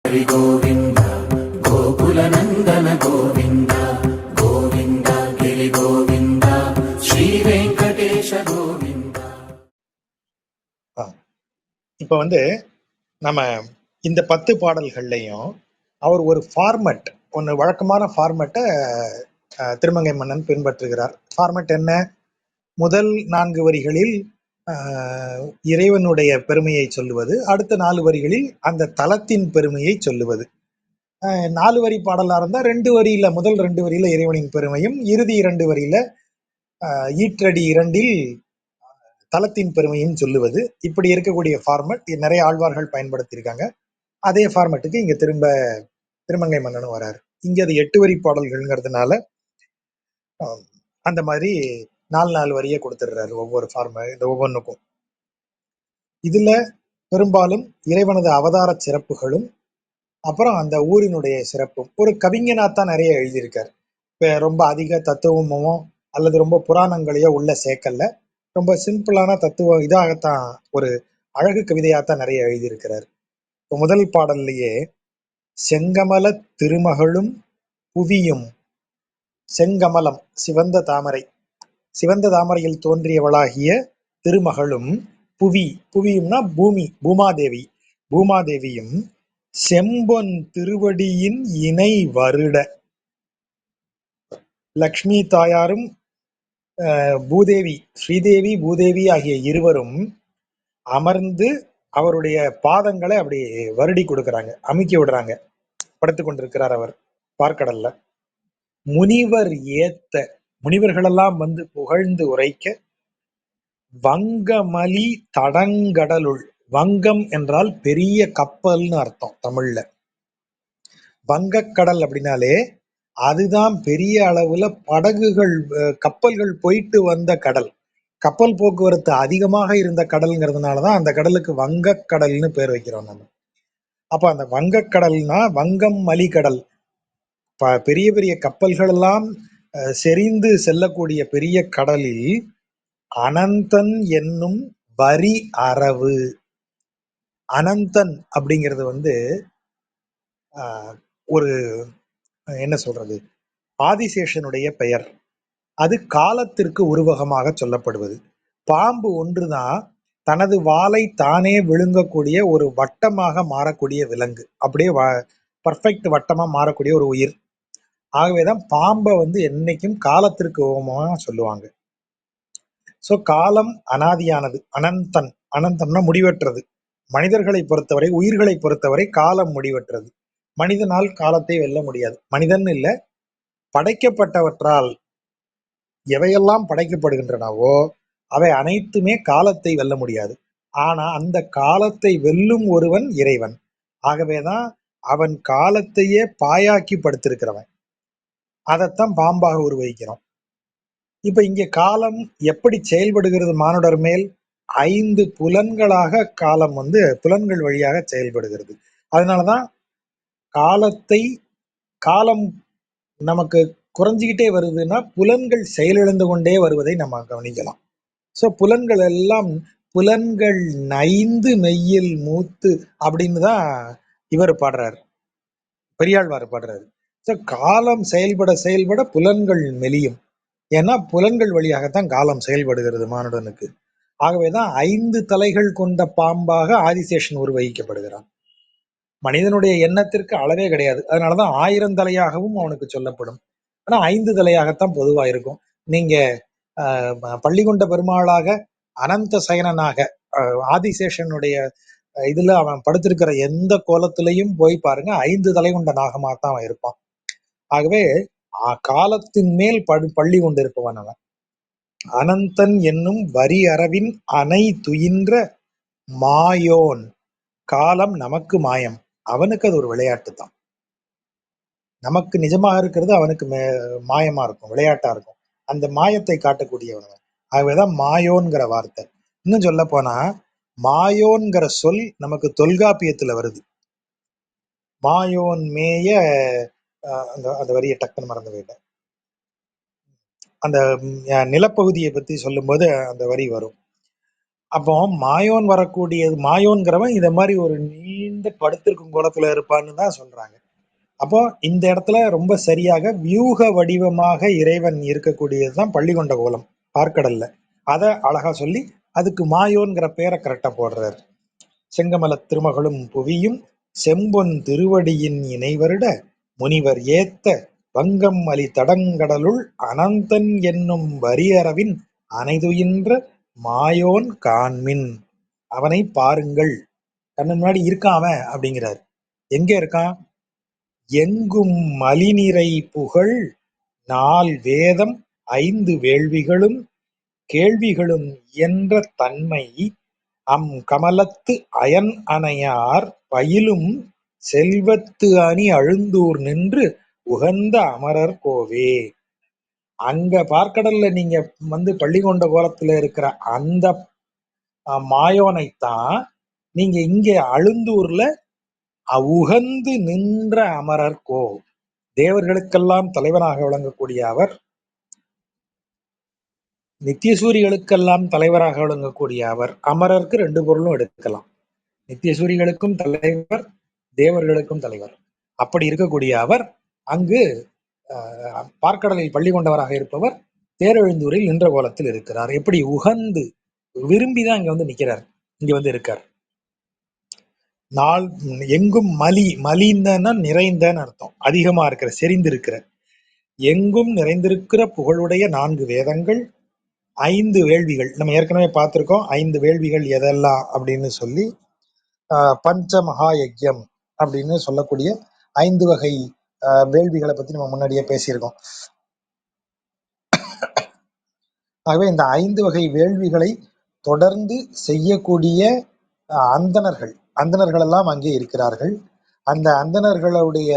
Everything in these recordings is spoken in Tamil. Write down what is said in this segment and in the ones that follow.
ஹரி கோவிந்த கோகுல நந்தன கோவிந்த கோவிந்த கிரி கோவிந்த ஸ்ரீ வெங்கடேஷ கோவிந்த. இப்ப நம்ம இந்த 10 பாடல்கள்லையும் அவர் ஒரு ஃபார்மட் ஒன்று வழக்கமான ஃபார்மட்டை திருமங்கை மன்னன் பின்பற்றுகிறார். ஃபார்மட் என்ன? முதல் 4 வரிகளில் இறைவனுடைய பெருமையை சொல்லுவது, அடுத்த 4 வரிகளில் அந்த தலத்தின் பெருமையை சொல்லுவது. 4 வரி பாடலா இருந்தா 2 வரியில, முதல் 2 வரியில இறைவனின் பெருமையும், இறுதி 2 வரியில ஈற்றடி 2இல் தலத்தின் பெருமையும் சொல்லுவது. இப்படி இருக்கக்கூடிய ஃபார்மட் நிறைய ஆழ்வார்கள் பயன்படுத்தியிருக்காங்க. அதே ஃபார்மட்டுக்கு இங்க திருமங்கை மன்னனும் வராரு. இங்க அது 8 வரி பாடல்கள்ங்கிறதுனால அந்த மாதிரி 4 வரியை கொடுத்துடுறாரு இந்த ஒவ்வொன்றுக்கும். இதுல பெரும்பாலும் இறைவனது அவதார சிறப்புகளும் அப்புறம் அந்த ஊரினுடைய சிறப்பும். ஒரு கவிஞனாத்தான் நிறைய எழுதியிருக்காரு. இப்ப ரொம்ப அதிக தத்துவமோ அல்லது ரொம்ப புராணங்களையோ உள்ள சேர்க்கல. ரொம்ப சிம்பிளான தத்துவம் இதாகத்தான், ஒரு அழகு கவிதையாத்தான் நிறைய எழுதியிருக்கிறார். இப்போ முதல் பாடல்லையே செங்கமல திருமகளும் புவியும், செங்கமலம் சிவந்த தாமரை, சிவந்த தாமரையில் தோன்றியவளாகிய திருமகளும், புவியும்னா பூமி, பூமாதேவியும் செம்பொன் திருவடியின் இணை வருட, லக்ஷ்மி தாயாரும் பூதேவி, ஸ்ரீதேவி பூதேவி ஆகிய இருவரும் அமர்ந்து அவருடைய பாதங்களை அப்படி வருடி கொடுக்கறாங்க, அமுக்கி விடுறாங்க. படுத்து கொண்டிருக்கிறார் அவர் பார்க்கடல்ல. முனிவர் ஏத்த, முனிவர்களெல்லாம் புகழ்ந்து உரைக்க, வங்கமலி தடங்கடலுள், வங்கம் என்றால் பெரிய கப்பல்னு அர்த்தம் தமிழ்ல. வங்கக்கடல் அப்படின்னாலே அதுதான் பெரிய அளவுல படகுகள், கப்பல்கள் போயிட்டு வந்த கடல். கப்பல் போக்குவரத்து அதிகமாக இருந்த கடல்ங்கிறதுனாலதான் அந்த கடலுக்கு வங்கக்கடல்னு பேர் வைக்கிறோம் நம்ம. அப்ப அந்த வங்கக்கடல்னா வங்கம் மலிகடல், பெரிய பெரிய கப்பல்கள் எல்லாம் செறிந்து செல்லக்கூடிய பெரிய கடலில் அனந்தன் என்னும் வரி அரவு. அனந்தன் அப்படிங்கிறது ஒரு என்ன சொல்றது, ஆதிசேஷனுடைய பெயர். அது காலத்திற்கு உருவகமாக சொல்லப்படுவது. பாம்பு ஒன்றுதான் தனது வாளை தானே விழுங்கக்கூடிய ஒரு வட்டமாக மாறக்கூடிய விலங்கு, அப்படியே பர்ஃபெக்ட் வட்டமா மாறக்கூடிய ஒரு உயிர். ஆகவேதான் பாம்பை என்னைக்கும் காலத்திற்கு உருவமாக சொல்லுவாங்க. சோ காலம் அனாதியானது, அனந்தன், அனந்தம்னா முடிவற்றது. மனிதர்களை பொறுத்தவரை, உயிர்களை பொறுத்தவரை காலம் முடிவற்றது. மனிதனால் காலத்தை வெல்ல முடியாது. மனிதன் இல்ல, படைக்கப்பட்டவற்றால் எவையெல்லாம் படைக்கப்படுகின்றனவோ அவை அனைத்துமே காலத்தை வெல்ல முடியாது. ஆனா அந்த காலத்தை வெல்லும் ஒருவன் இறைவன். ஆகவேதான் அவன் காலத்தையே பாயாக்கி படுத்திருக்கிறவன். அதைத்தான் பாம்பாக உருவகிக்கிறோம். இப்ப இங்க காலம் எப்படி செயல்படுகிறது மானுடர் மேல்? 5 புலன்களாக காலம் புலன்கள் வழியாக செயல்படுகிறது. அதனாலதான் காலம் நமக்கு குறைஞ்சிக்கிட்டே வருதுன்னா புலன்கள் செயலிழந்து கொண்டே வருவதை நம்ம கவனிக்கலாம். சோ புலன்கள் எல்லாம், புலன்கள் நைந்து மெய்யில் மூத்து அப்படின்னு தான் இவர் பாடுறாரு, பெரியாழ்வார் பாடுறாரு. சோ காலம் செயல்பட செயல்பட புலன்கள் மெலியும். ஏன்னா புலன்கள் வழியாகத்தான் காலம் செயல்படுகிறது மானுடனுக்கு. ஆகவேதான் 5 தலைகள் கொண்ட பாம்பாக ஆதிசேஷன் உருவகிக்கப்படுகிறான். மனிதனுடைய எண்ணத்திற்கு அளவே கிடையாது. அதனாலதான் 1000 தலையாகவும் அவனுக்கு சொல்லப்படும். ஆனா 5 தலையாகத்தான் பொதுவா இருக்கும். நீங்க பள்ளிகொண்ட பெருமாளாக, அனந்த சயனனாக, ஆதிசேஷனுடைய இதுல அவன் படுத்திருக்கிற எந்த கோலத்திலையும் போய் பாருங்க, 5 தலை கொண்ட நாகமாகத்தான் அவன் இருப்பான். ஆகவே காலத்தின் மேல் பள்ளி கொண்டிருப்பவன் அவன். அனந்தன் என்னும் வரி அரவின் அணை துயின்ற மாயோன். காலம் நமக்கு மாயம், அவனுக்கு அது ஒரு விளையாட்டு தான். நமக்கு நிஜமாக இருக்கிறது அவனுக்கு மாயமா இருக்கும், விளையாட்டா இருக்கும். அந்த மாயத்தை காட்டக்கூடியவன். ஆகவேதான் மாயோன்கிற வார்த்தை. இன்னும் சொல்ல போனா மாயோன்கிற சொல் நமக்கு தொல்காப்பியத்துல வருது. மாயோன் மேய, அந்த வரியை டக்குன்னு மறந்து போயிட்டேன். அந்த நிலப்பகுதியை பத்தி சொல்லும்போது அந்த வரி வரும். அப்போ மாயோன் வரக்கூடியது, மாயோன்கிறவன் இத மாதிரி ஒரு நீண்ட படுத்திருக்கும் கோலத்துல இருப்பான்னு தான் சொல்றாங்க. அப்போ இந்த இடத்துல ரொம்ப சரியாக வியூக வடிவமாக இறைவன் இருக்கக்கூடியதுதான் பள்ளிகொண்ட கோலம் பார்க்கடல்ல. அத அழகா சொல்லி அதுக்கு மாயோன்கிற பேரை கரெக்டா போடுறாரு. செங்கமலத் திருமகளும் புவியும் செம்பொன் திருவடியின் இணைவருட முனிவர் ஏத்த வங்கம் அலி தடங்கடலுள் அனந்தன் என்னும் வரியறவின் அனைதுயின்ற மாயோன் காண்மின். அவனை பாருங்கள். கண்ணு முன்னாடி இருக்கான் அவன் அப்படிங்கிறார். எங்க இருக்கான்? எங்கும் மலிநிறை புகழ் நால் வேதம் ஐந்து வேள்விகளும் கேள்விகளும் இயன்ற தன்மை அம் கமலத்து அயன் அணையார் பயிலும் செல்வத்து அணி அழுந்தூர் நின்று உகந்த அமரர் கோவே. அங்க பார்க்கடல்ல நீங்க பள்ளிகொண்ட கோலத்துல இருக்கிற அந்த மாயோனைத்தான் நீங்க இங்க அழுந்தூர்ல உகந்து நின்ற அமரர் கோ. தேவர்களுக்கெல்லாம் தலைவனாக விளங்கக்கூடிய அவர், நித்தியசூரிகளுக்கெல்லாம் தலைவராக விளங்கக்கூடிய அவர். அமரருக்கு ரெண்டு பொருளும் எடுக்கலாம். நித்தியசூரிகளுக்கும் தலைவர், தேவர்களுக்கும் தலைவர். அப்படி இருக்கக்கூடிய அவர் அங்கு பார்க்கடலில் பள்ளி கொண்டவராக இருப்பவர் தேரெழுந்தூரில் நின்ற கோலத்தில் இருக்கிறார். எப்படி உகந்து விரும்பிதான் இங்க நிக்கிறார், இங்க இருக்கார். நாள் எங்கும் மலிந்தன்னா நிறைந்தன்னு அர்த்தம். அதிகமா இருக்கிற, செறிந்து இருக்கிற, எங்கும் நிறைந்திருக்கிற புகழுடைய 4 வேதங்கள் 5 வேள்விகள். நம்ம ஏற்கனவே பார்த்திருக்கோம் 5 வேள்விகள் எதெல்லாம் அப்படின்னு சொல்லி. பஞ்ச மகா யஜ்யம் அப்படின்னு சொல்லக்கூடிய 5 வகை வேள்விகளை பத்தி நம்ம முன்னாடியே பேசியிருக்கோம். ஆகவே இந்த 5 வகை வேள்விகளை தொடர்ந்து செய்யக்கூடிய அந்தணர்கள் எல்லாம் அங்கே இருக்கிறார்கள். அந்த அந்தணர்களுடைய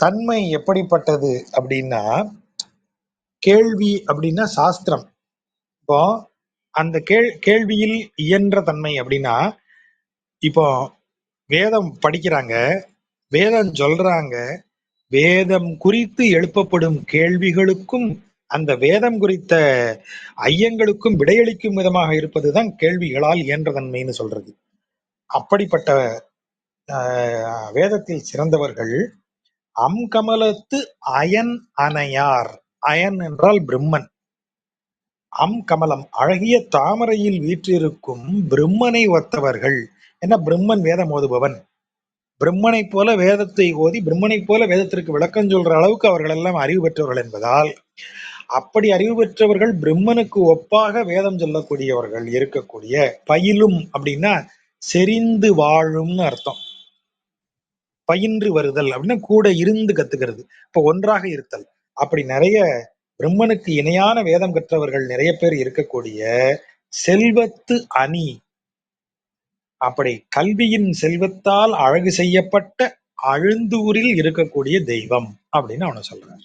தன்மை எப்படிப்பட்டது அப்படின்னா, கேள்வி அப்படின்னா சாஸ்திரம். இப்போ அந்த கேள்வியில் இயன்ற தன்மை அப்படின்னா, இப்போ வேதம் படிக்கிறாங்க, வேதம் சொல்றாங்க, வேதம் குறித்து எழுப்பப்படும் கேள்விகளுக்கும் அந்த வேதம் குறித்த ஐயங்களுக்கும் விடையளிக்கும் விதமாக இருப்பதுதான் கேள்விகளால் இயன்ற தன்மைன்னு சொல்றது. அப்படிப்பட்ட வேதத்தில் சிறந்தவர்கள் அம்கமலத்து அயன் அணையார். அயன் என்றால் பிரம்மன். கமலம் அழகிய தாமரையில் வீற்றிருக்கும் பிரம்மனை ஒத்தவர்கள். என்ன, பிரம்மன் வேதம் ஓதுபவன். பிரம்மனை போல வேதத்தை ஓதி பிரம்மனை போல வேதத்திற்கு விளக்கம் சொல்ற அளவுக்கு அவர்கள் எல்லாம் அறிவு பெற்றவர்கள் என்பதால், அப்படி அறிவு பெற்றவர்கள் பிரம்மனுக்கு ஒப்பாக வேதம் சொல்லக்கூடியவர்கள் இருக்கக்கூடிய பயிலும் அப்படின்னா செறிந்து வாழும்னு அர்த்தம். பயின்று வருதல் அப்படின்னா கூட இருந்து கத்துக்கிறது, இப்ப ஒன்றாக இருத்தல். அப்படி நிறைய பிரம்மனுக்கு இணையான வேதம் கற்றவர்கள் நிறைய பேர் இருக்கக்கூடிய செல்வத்து அணி, அப்படி கல்வியின் செல்வத்தால் அழகு செய்யப்பட்ட அழுந்தூரில் இருக்கக்கூடிய தெய்வம் அப்படின்னு அவனை சொல்றார்.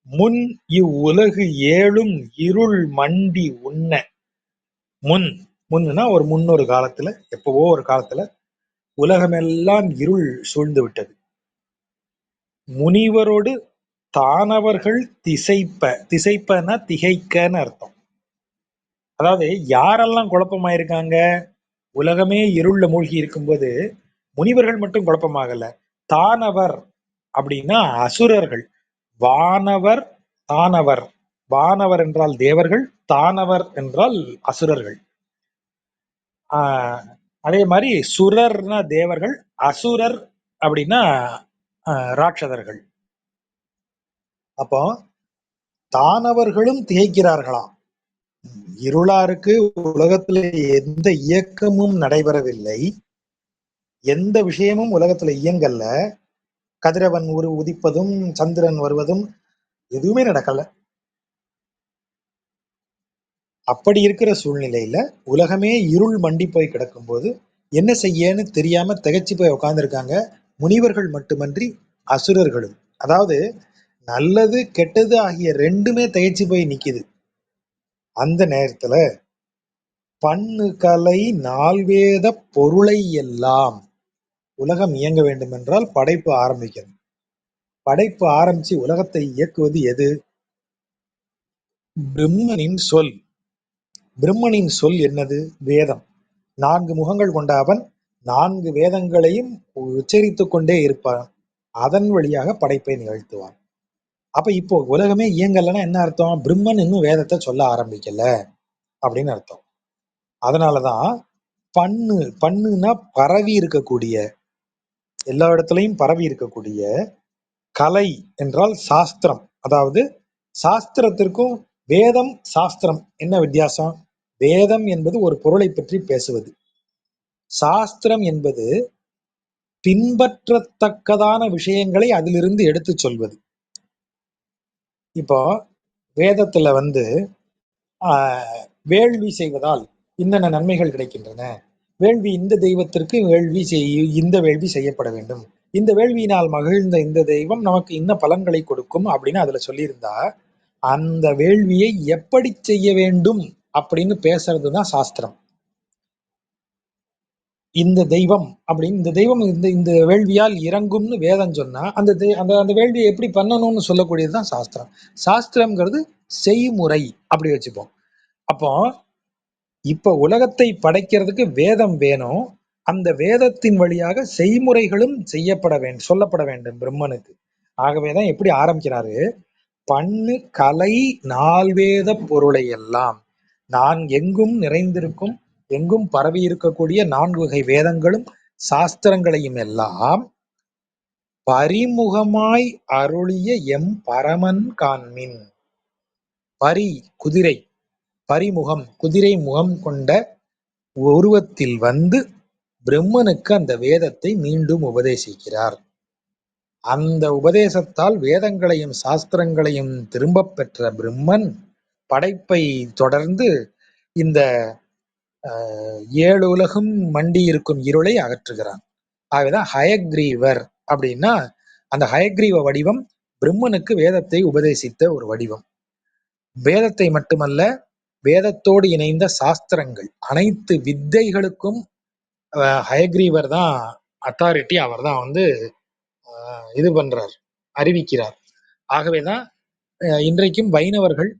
முன் இவ்வுலகு ஏழும் இருள் மண்டி உண்ண. முன்னுனா ஒரு முன்னொரு காலத்துல, எப்பவோ ஒரு காலத்துல உலகமெல்லாம் இருள் சூழ்ந்து விட்டது. முனிவரோடு தானவர்கள் திசைப்பனா திகைக்கன்னு அர்த்தம். அதாவது யாரெல்லாம் குழப்பமாயிருக்காங்க, உலகமே இருள்ல மூழ்கி இருக்கும்போது முனிவர்கள் மட்டும் குழப்பமாகல. தானவர் அப்படின்னா அசுரர்கள். வானவர் தானவர், வானவர் என்றால் தேவர்கள், தானவர் என்றால் அசுரர்கள். அதே மாதிரி சுரர்னா தேவர்கள், அசுரர் அப்படின்னா ராட்சதர்கள். அப்போ தானவர்களும் திகைக்கிறார்களாம். இருளா இருக்கு, உலகத்துல எந்த இயக்கமும் நடைபெறவில்லை, எந்த விஷயமும் உலகத்துல இயங்கல்ல. கதிரவன் உதிப்பதும் சந்திரன் வருவதும் எதுவுமே நடக்கல. அப்படி இருக்கிற சூழ்நிலையில உலகமே இருள் மண்டி போய் கிடக்கும் போது என்ன செய்யன்னு தெரியாம திகைச்சு போய் உட்கார்ந்துருக்காங்க முனிவர்கள் மட்டுமன்றி அசுரர்களும். அதாவது நல்லது கெட்டது ஆகிய ரெண்டுமே திகைச்சு போய் நிக்குது. அந்த நேரத்துல பண்ணு கலை நால்வேத பொருளை எல்லாம், உலகம் இயங்க வேண்டும் என்றால் படைப்பு ஆரம்பிக்கணும். படைப்பு ஆரம்பிச்சு உலகத்தை இயக்குவது எது? பிரம்மனின் சொல். பிரம்மனின் சொல் என்னது? வேதம். 4 முகங்கள் கொண்ட அவன் 4 வேதங்களையும் உச்சரித்துக் கொண்டே இருப்பான். அதன் வழியாக படைப்பை நிகழ்த்துவான். அப்ப இப்போ உலகமே இயங்கலைன்னா என்ன அர்த்தம்? பிரம்மன் இன்னும் வேதத்தை சொல்ல ஆரம்பிக்கல அப்படின்னு அர்த்தம். அதனாலதான் பண்ணுனா பரவி இருக்கக்கூடிய, எல்லா இடத்துலையும் பரவி இருக்கக்கூடிய கலை என்றால் சாஸ்திரம். அதாவது சாஸ்திரத்திற்கும் வேதம் சாஸ்திரம் என்ன வித்தியாசம்? வேதம் என்பது ஒரு பொருளை பற்றி பேசுவது. சாஸ்திரம் என்பது பின்பற்றத்தக்கதான விஷயங்களை அதிலிருந்து எடுத்து சொல்வது. இப்போ வேதத்துல வந்து வேள்வி செய்வதால் இன்னென்ன நன்மைகள் கிடைக்கின்றன, வேள்வி இந்த தெய்வத்திற்கு இந்த வேள்வி செய்யப்பட வேண்டும், இந்த வேள்வியினால் மகிழ்ந்த இந்த தெய்வம் நமக்கு இன்ன பலன்களை கொடுக்கும் அப்படின்னு அதுல சொல்லியிருந்தா, அந்த வேள்வியை எப்படி செய்ய வேண்டும் அப்படின்னு பேசுறதுதான் சாஸ்திரம். இந்த தெய்வம் அப்படின்னு, இந்த தெய்வம் இந்த இந்த வேள்வியால் இறங்கும்னு வேதம் சொன்னா, அந்த அந்த அந்த வேள்வியை எப்படி பண்ணணும்னு சொல்லக்கூடியதுதான் சாஸ்திரம். சாஸ்திரம்ங்கிறது செய்முறை அப்படி வச்சுப்போம். அப்போ இப்ப உலகத்தை படைக்கிறதுக்கு வேதம் வேணும். அந்த வேதத்தின் வழியாக செய்முறைகளும் சொல்லப்பட வேண்டும் பிரம்மனுக்கு. ஆகவேதான் எப்படி ஆரம்பிக்கிறாரு? பண்ணு கலை நால்வேத பொருளை எல்லாம், நான் எங்கும் நிறைந்திருக்கும், எங்கும் பரவி இருக்கக்கூடிய 4 வகை வேதங்களும் சாஸ்திரங்களையும் எல்லாம் பரிமுகமாய் அருளிய எம் பரமன் காண்மின். பரி குதிரை, பரிமுகம் குதிரை முகம் கொண்ட உருவத்தில் வந்து பிரம்மனுக்கு அந்த வேதத்தை மீண்டும் உபதேசிக்கிறார். அந்த உபதேசத்தால் வேதங்களையும் சாஸ்திரங்களையும் திரும்பப் பெற்ற பிரம்மன் படைப்பை தொடர்ந்து இந்த 7 உலகும் மண்டி இருக்கும் இருளை அகற்றுகிறான். ஆகவேதான் ஹயக்ரீவர் அப்படின்னா, அந்த ஹயக்ரீவ வடிவம் பிரம்மனுக்கு வேதத்தை உபதேசித்த ஒரு வடிவம். வேதத்தை மட்டுமல்ல, வேதத்தோடு இணைந்த சாஸ்திரங்கள் அனைத்து வித்தைகளுக்கும் ஹயக்ரீவர் தான் அத்தாரிட்டி. அவர் தான் வந்து இது பண்றார், அறிவிக்கிறார். ஆகவேதான் இன்றைக்கும் வைணவர்கள்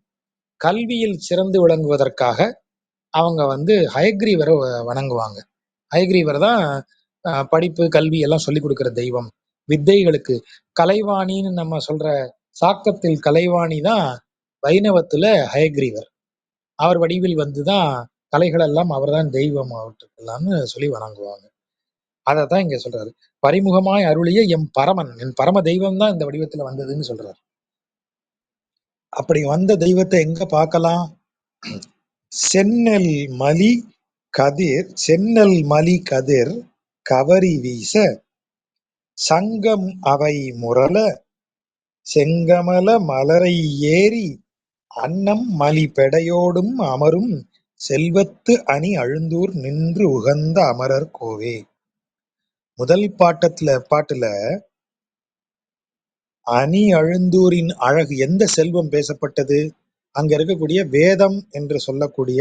கல்வியில் சிறந்து விளங்குவதற்காக அவங்க வந்து ஹயக்ரீவரை வணங்குவாங்க. ஹயக்ரீவர் தான் படிப்பு கல்வி எல்லாம் சொல்லிக் கொடுக்கிற தெய்வம். வித்தைகளுக்கு கலைவாணின்னு நம்ம சொல்ற சாக்கத்தில் கலைவாணி தான் வைணவத்துல ஹயக்ரீவர். அவர் வடிவில் வந்துதான் கலைகள் எல்லாம் அவர்தான் தெய்வம் அவற்றுக்கெல்லாம்னு சொல்லி வணங்குவாங்க. அதைத்தான் இங்க சொல்றாரு. பரிமுகமாய் அருளிய எம் பரமன், என் பரம தெய்வம் தான் இந்த வடிவத்துல வந்ததுன்னு சொல்றாரு. அப்படி வந்த தெய்வத்தை எங்க பார்க்கலாம்? செந்நெல் மலி கதிர் கவரி வீச, சங்கம் அவை முரல செங்கமல மலரை ஏறி, அன்னம் மலி பெடையோடும் அமரும் செல்வத்து அணி அழுந்தூர் நின்று உகந்த அமரர் கோவே. முதல் பாட்டுல அணி அழுந்தூரின் அழகு, எந்த செல்வம் பேசப்பட்டது? அங்க இருக்கக்கூடிய வேதம் என்று சொல்லக்கூடிய,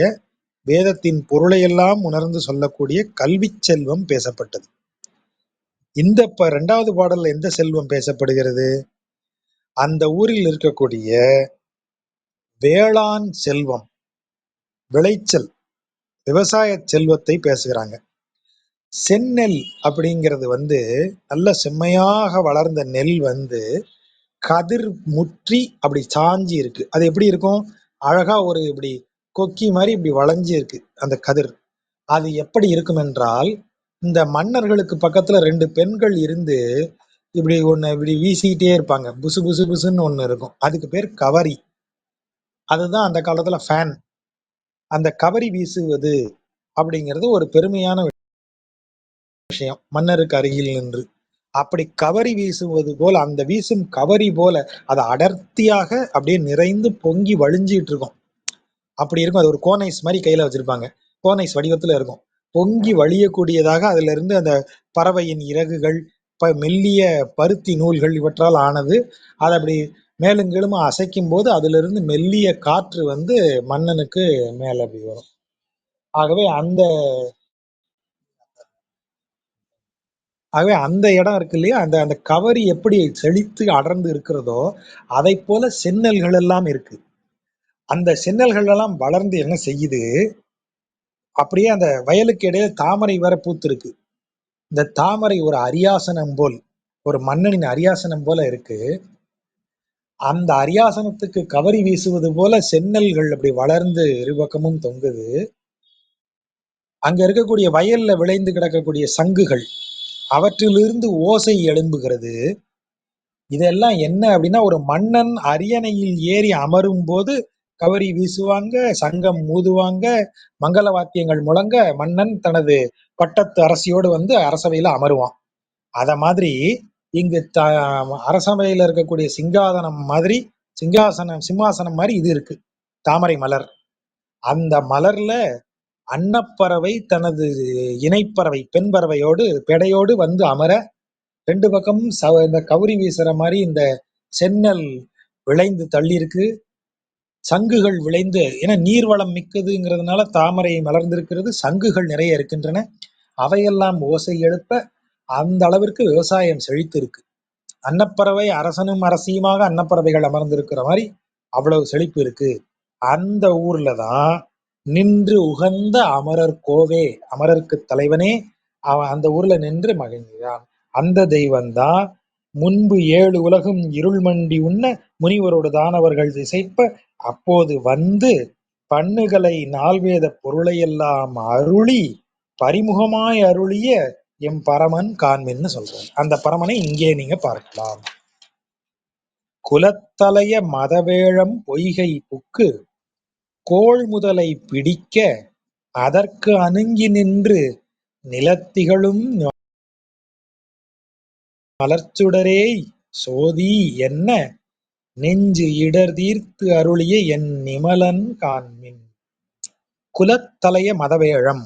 வேதத்தின் பொருளையெல்லாம் உணர்ந்து சொல்லக்கூடிய கல்வி செல்வம் பேசப்பட்டது. இந்த 2வது பாடல்ல எந்த செல்வம் பேசப்படுகிறது? அந்த ஊரில் இருக்கக்கூடிய வேளாண் செல்வம், விளைச்சல், விவசாய செல்வத்தை பேசுகிறாங்க. செந்நெல் அப்படிங்கிறது வந்து நல்ல செம்மையாக வளர்ந்த நெல் வந்து கதிர் முற்றி அப்படி சாஞ்சி இருக்கு. அது எப்படி இருக்கும்? அழகா ஒரு இப்படி கொக்கி மாதிரி இப்படி வளைஞ்சு இருக்கு அந்த கதிர். அது எப்படி இருக்கும் என்றால், இந்த மன்னர்களுக்கு பக்கத்துல 2 பெண்கள் இருந்து இப்படி ஒண்ணு இப்படி வீசிக்கிட்டே இருப்பாங்க. புசு புசு புசுன்னு ஒண்ணு இருக்கும். அதுக்கு பேர் கவரி. அதுதான் அந்த காலத்துல ஃபேன். அந்த கவரி வீசுவது அப்படிங்கிறது ஒரு பெருமையான விஷயம். மன்னருக்கு அருகில் நின்று அப்படி கவரி வீசுவது போல, அந்த வீசும் கவரி போல அது அடர்த்தியாக அப்படியே நிறைந்து பொங்கி வழிஞ்சிட்டு இருக்கும். அப்படி இருக்கும். அது ஒரு கோனைஸ் மாதிரி கையில வச்சிருப்பாங்க. கோனைஸ் வடிவத்துல இருக்கும். பொங்கி வழியக்கூடியதாக அதுல இருந்து அந்த பறவையின் இறகுகள், மெல்லிய பருத்தி நூல்கள் இவற்றால் ஆனது. அதை அப்படி மேலும் கீழும் அசைக்கும் போது அதுல இருந்து மெல்லிய காற்று வந்து மன்னனுக்கு மேல அப்படி வரும். ஆகவே அந்த இடம் இருக்கு இல்லையா, அந்த அந்த கவரி எப்படி செழித்து அடர்ந்து இருக்கிறதோ அதை போல செந்நெல்கள் எல்லாம் இருக்கு. அந்த சென்னல்கள் எல்லாம் வளர்ந்து என்ன செய்யுது, அப்படியே அந்த வயலுக்கு இடையே தாமரை வர பூத்திருக்கு. இந்த தாமரை ஒரு அரியாசனம் போல், ஒரு மன்னனின் அரியாசனம் போல இருக்கு. அந்த அரியாசனத்துக்கு கவரி வீசுவது போல சென்னல்கள் அப்படி வளர்ந்து இருபக்கமும் தொங்குது. அங்க இருக்கக்கூடிய வயல்ல விளைந்து கிடக்கக்கூடிய சங்குகள், அவற்றிலிருந்து ஓசை எழும்புகிறது. இதெல்லாம் என்ன அப்படின்னா, ஒரு மன்னன் அரியணையில் ஏறி அமரும் போது கவரி வீசுவாங்க, சங்கம் ஊதுவாங்க, மங்கள வாத்தியங்கள் முழங்க மன்னன் தனது பட்டத்து அரசியோடு வந்து அரசவையில அமருவான். அத மாதிரி இங்கு அரசவையில இருக்கக்கூடிய சிங்காதனம் மாதிரி, சிம்மாசனம் மாதிரி இது இருக்கு, தாமரை மலர். அந்த மலர்ல அன்னப்பறவை தனது இணைப்பறவை பெண் பறவையோடு பெடையோடு வந்து அமர, ரெண்டு பக்கமும் இந்த கவுரி வீசுற மாதிரி இந்த சென்னல் விளைந்து தள்ளி இருக்கு. சங்குகள் விளைந்து, ஏன்னா நீர்வளம் மிக்கதுங்கிறதுனால தாமரை மலர்ந்திருக்கிறது, சங்குகள் நிறைய இருக்கின்றன. அவையெல்லாம் ஓசை எழுப்ப அந்த அளவிற்கு விவசாயம் செழித்து இருக்கு. அன்னப்பறவை அரசனும் அரசியுமாக அன்னப்பறவைகள் அமர்ந்திருக்கிற மாதிரி அவ்வளவு செழிப்பு இருக்கு. அந்த ஊர்ல தான் நின்று உகந்த அமரர் கோவே, அமரருக்கு தலைவனே, அவன் அந்த ஊர்ல நின்று மகிழ்ந்தான். அந்த தெய்வம்தான் முன்பு 7 உலகும் இருள் மண்டி உண்ண முனிவரோடு தானவர்கள் திசைப்ப அப்போது வந்து பண்ணுகளை நால்வேத பொருளையெல்லாம் அருளி பரிமுகமாய் அருளிய எம் பரமன் காண்மின்னு சொல்றாரு. அந்த பரமனை இங்கே நீங்க பார்க்கலாம். குலத்தலைய மதவேழம் பொய்கை புக்கு கோள் முதலை பிடிக்க அதற்கு அணுங்கி நின்று நிலத்திகளும் மலர்ச்சுடரேய் சோதி என்ன நெஞ்சு இடர் தீர்த்து அருளிய என் நிமலன் காண்மின். குலத்தலைய மதவேழம்,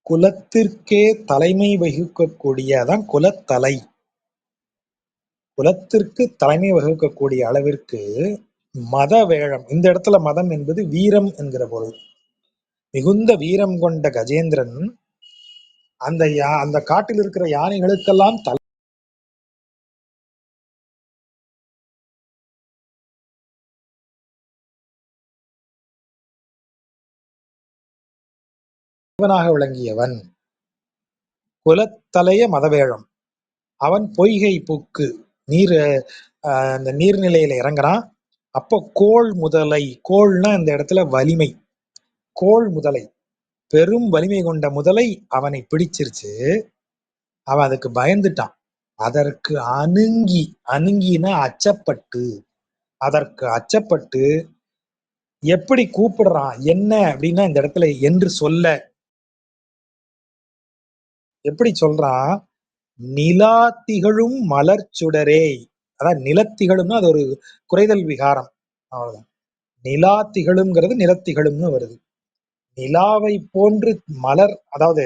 குலத்திற்கே தலைமை வகிக்கக்கூடியதான் குலத்தலை. குலத்திற்கு தலைமை வகுக்கக்கூடிய அளவிற்கு மத வேழம், இந்த இடத்துல மதம் என்பது வீரம் என்கிற பொருள். மிகுந்த வீரம் கொண்ட கஜேந்திரன் அந்த அந்த காட்டில் இருக்கிற யானைகளுக்கெல்லாம் தலைவனாக விளங்கியவன். குலத்தலைய மதவேழம். அவன் பொய்கை புக்கு, நீர் அந்த நீர்நிலையில இறங்குறான். அப்போ கோள் முதலை, கோள்னா இந்த இடத்துல வலிமை, கோள் முதலை பெரும் வலிமை கொண்ட முதலை அவனை பிடிச்சிருச்சு. அவன் அதுக்கு பயந்துட்டான். அதற்கு அணுங்கி, அணுங்கின அச்சப்பட்டு, அதற்கு அச்சப்பட்டு எப்படி கூப்பிடுறான் என்ன அப்படின்னா, இந்த இடத்துல என்று சொல்ல எப்படி சொல்றான், நிலா திகழும் மலர் சுடரே. அதான் நிலத்திகழும்னா அது ஒரு குறைதல் விகாரம், அவ்வளவுதான். நிலா திகழும்ங்கிறது நிலத்திகழும்னு வருது. நிலாவை போன்று மலர், அதாவது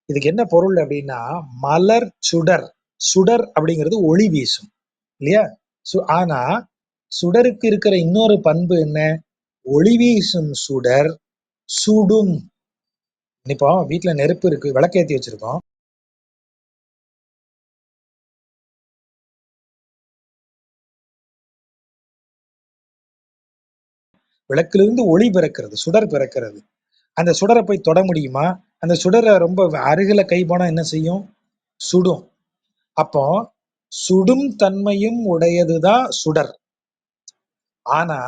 இதுக்கு என்ன பொருள் அப்படின்னா, மலர் சுடர், சுடர் அப்படிங்கிறது ஒளி வீசும் இல்லையா. ஆனா சுடருக்கு இருக்கிற இன்னொரு பண்பு என்ன, ஒளி வீசும் சுடர் சுடும். இப்போ வீட்டுல நெருப்பு இருக்கு, விளக்கேத்தி வச்சிருக்கோம், விளக்கிலிருந்து ஒளி பிறக்கிறது, சுடர் பிறக்கிறது. அந்த சுடரை போய் தொட முடியுமா? அந்த சுடரை ரொம்ப அருகில கை போனா என்ன செய்யும், சுடும். அப்போ சுடும் தன்மையும் உடையதுதான் சுடர். ஆனா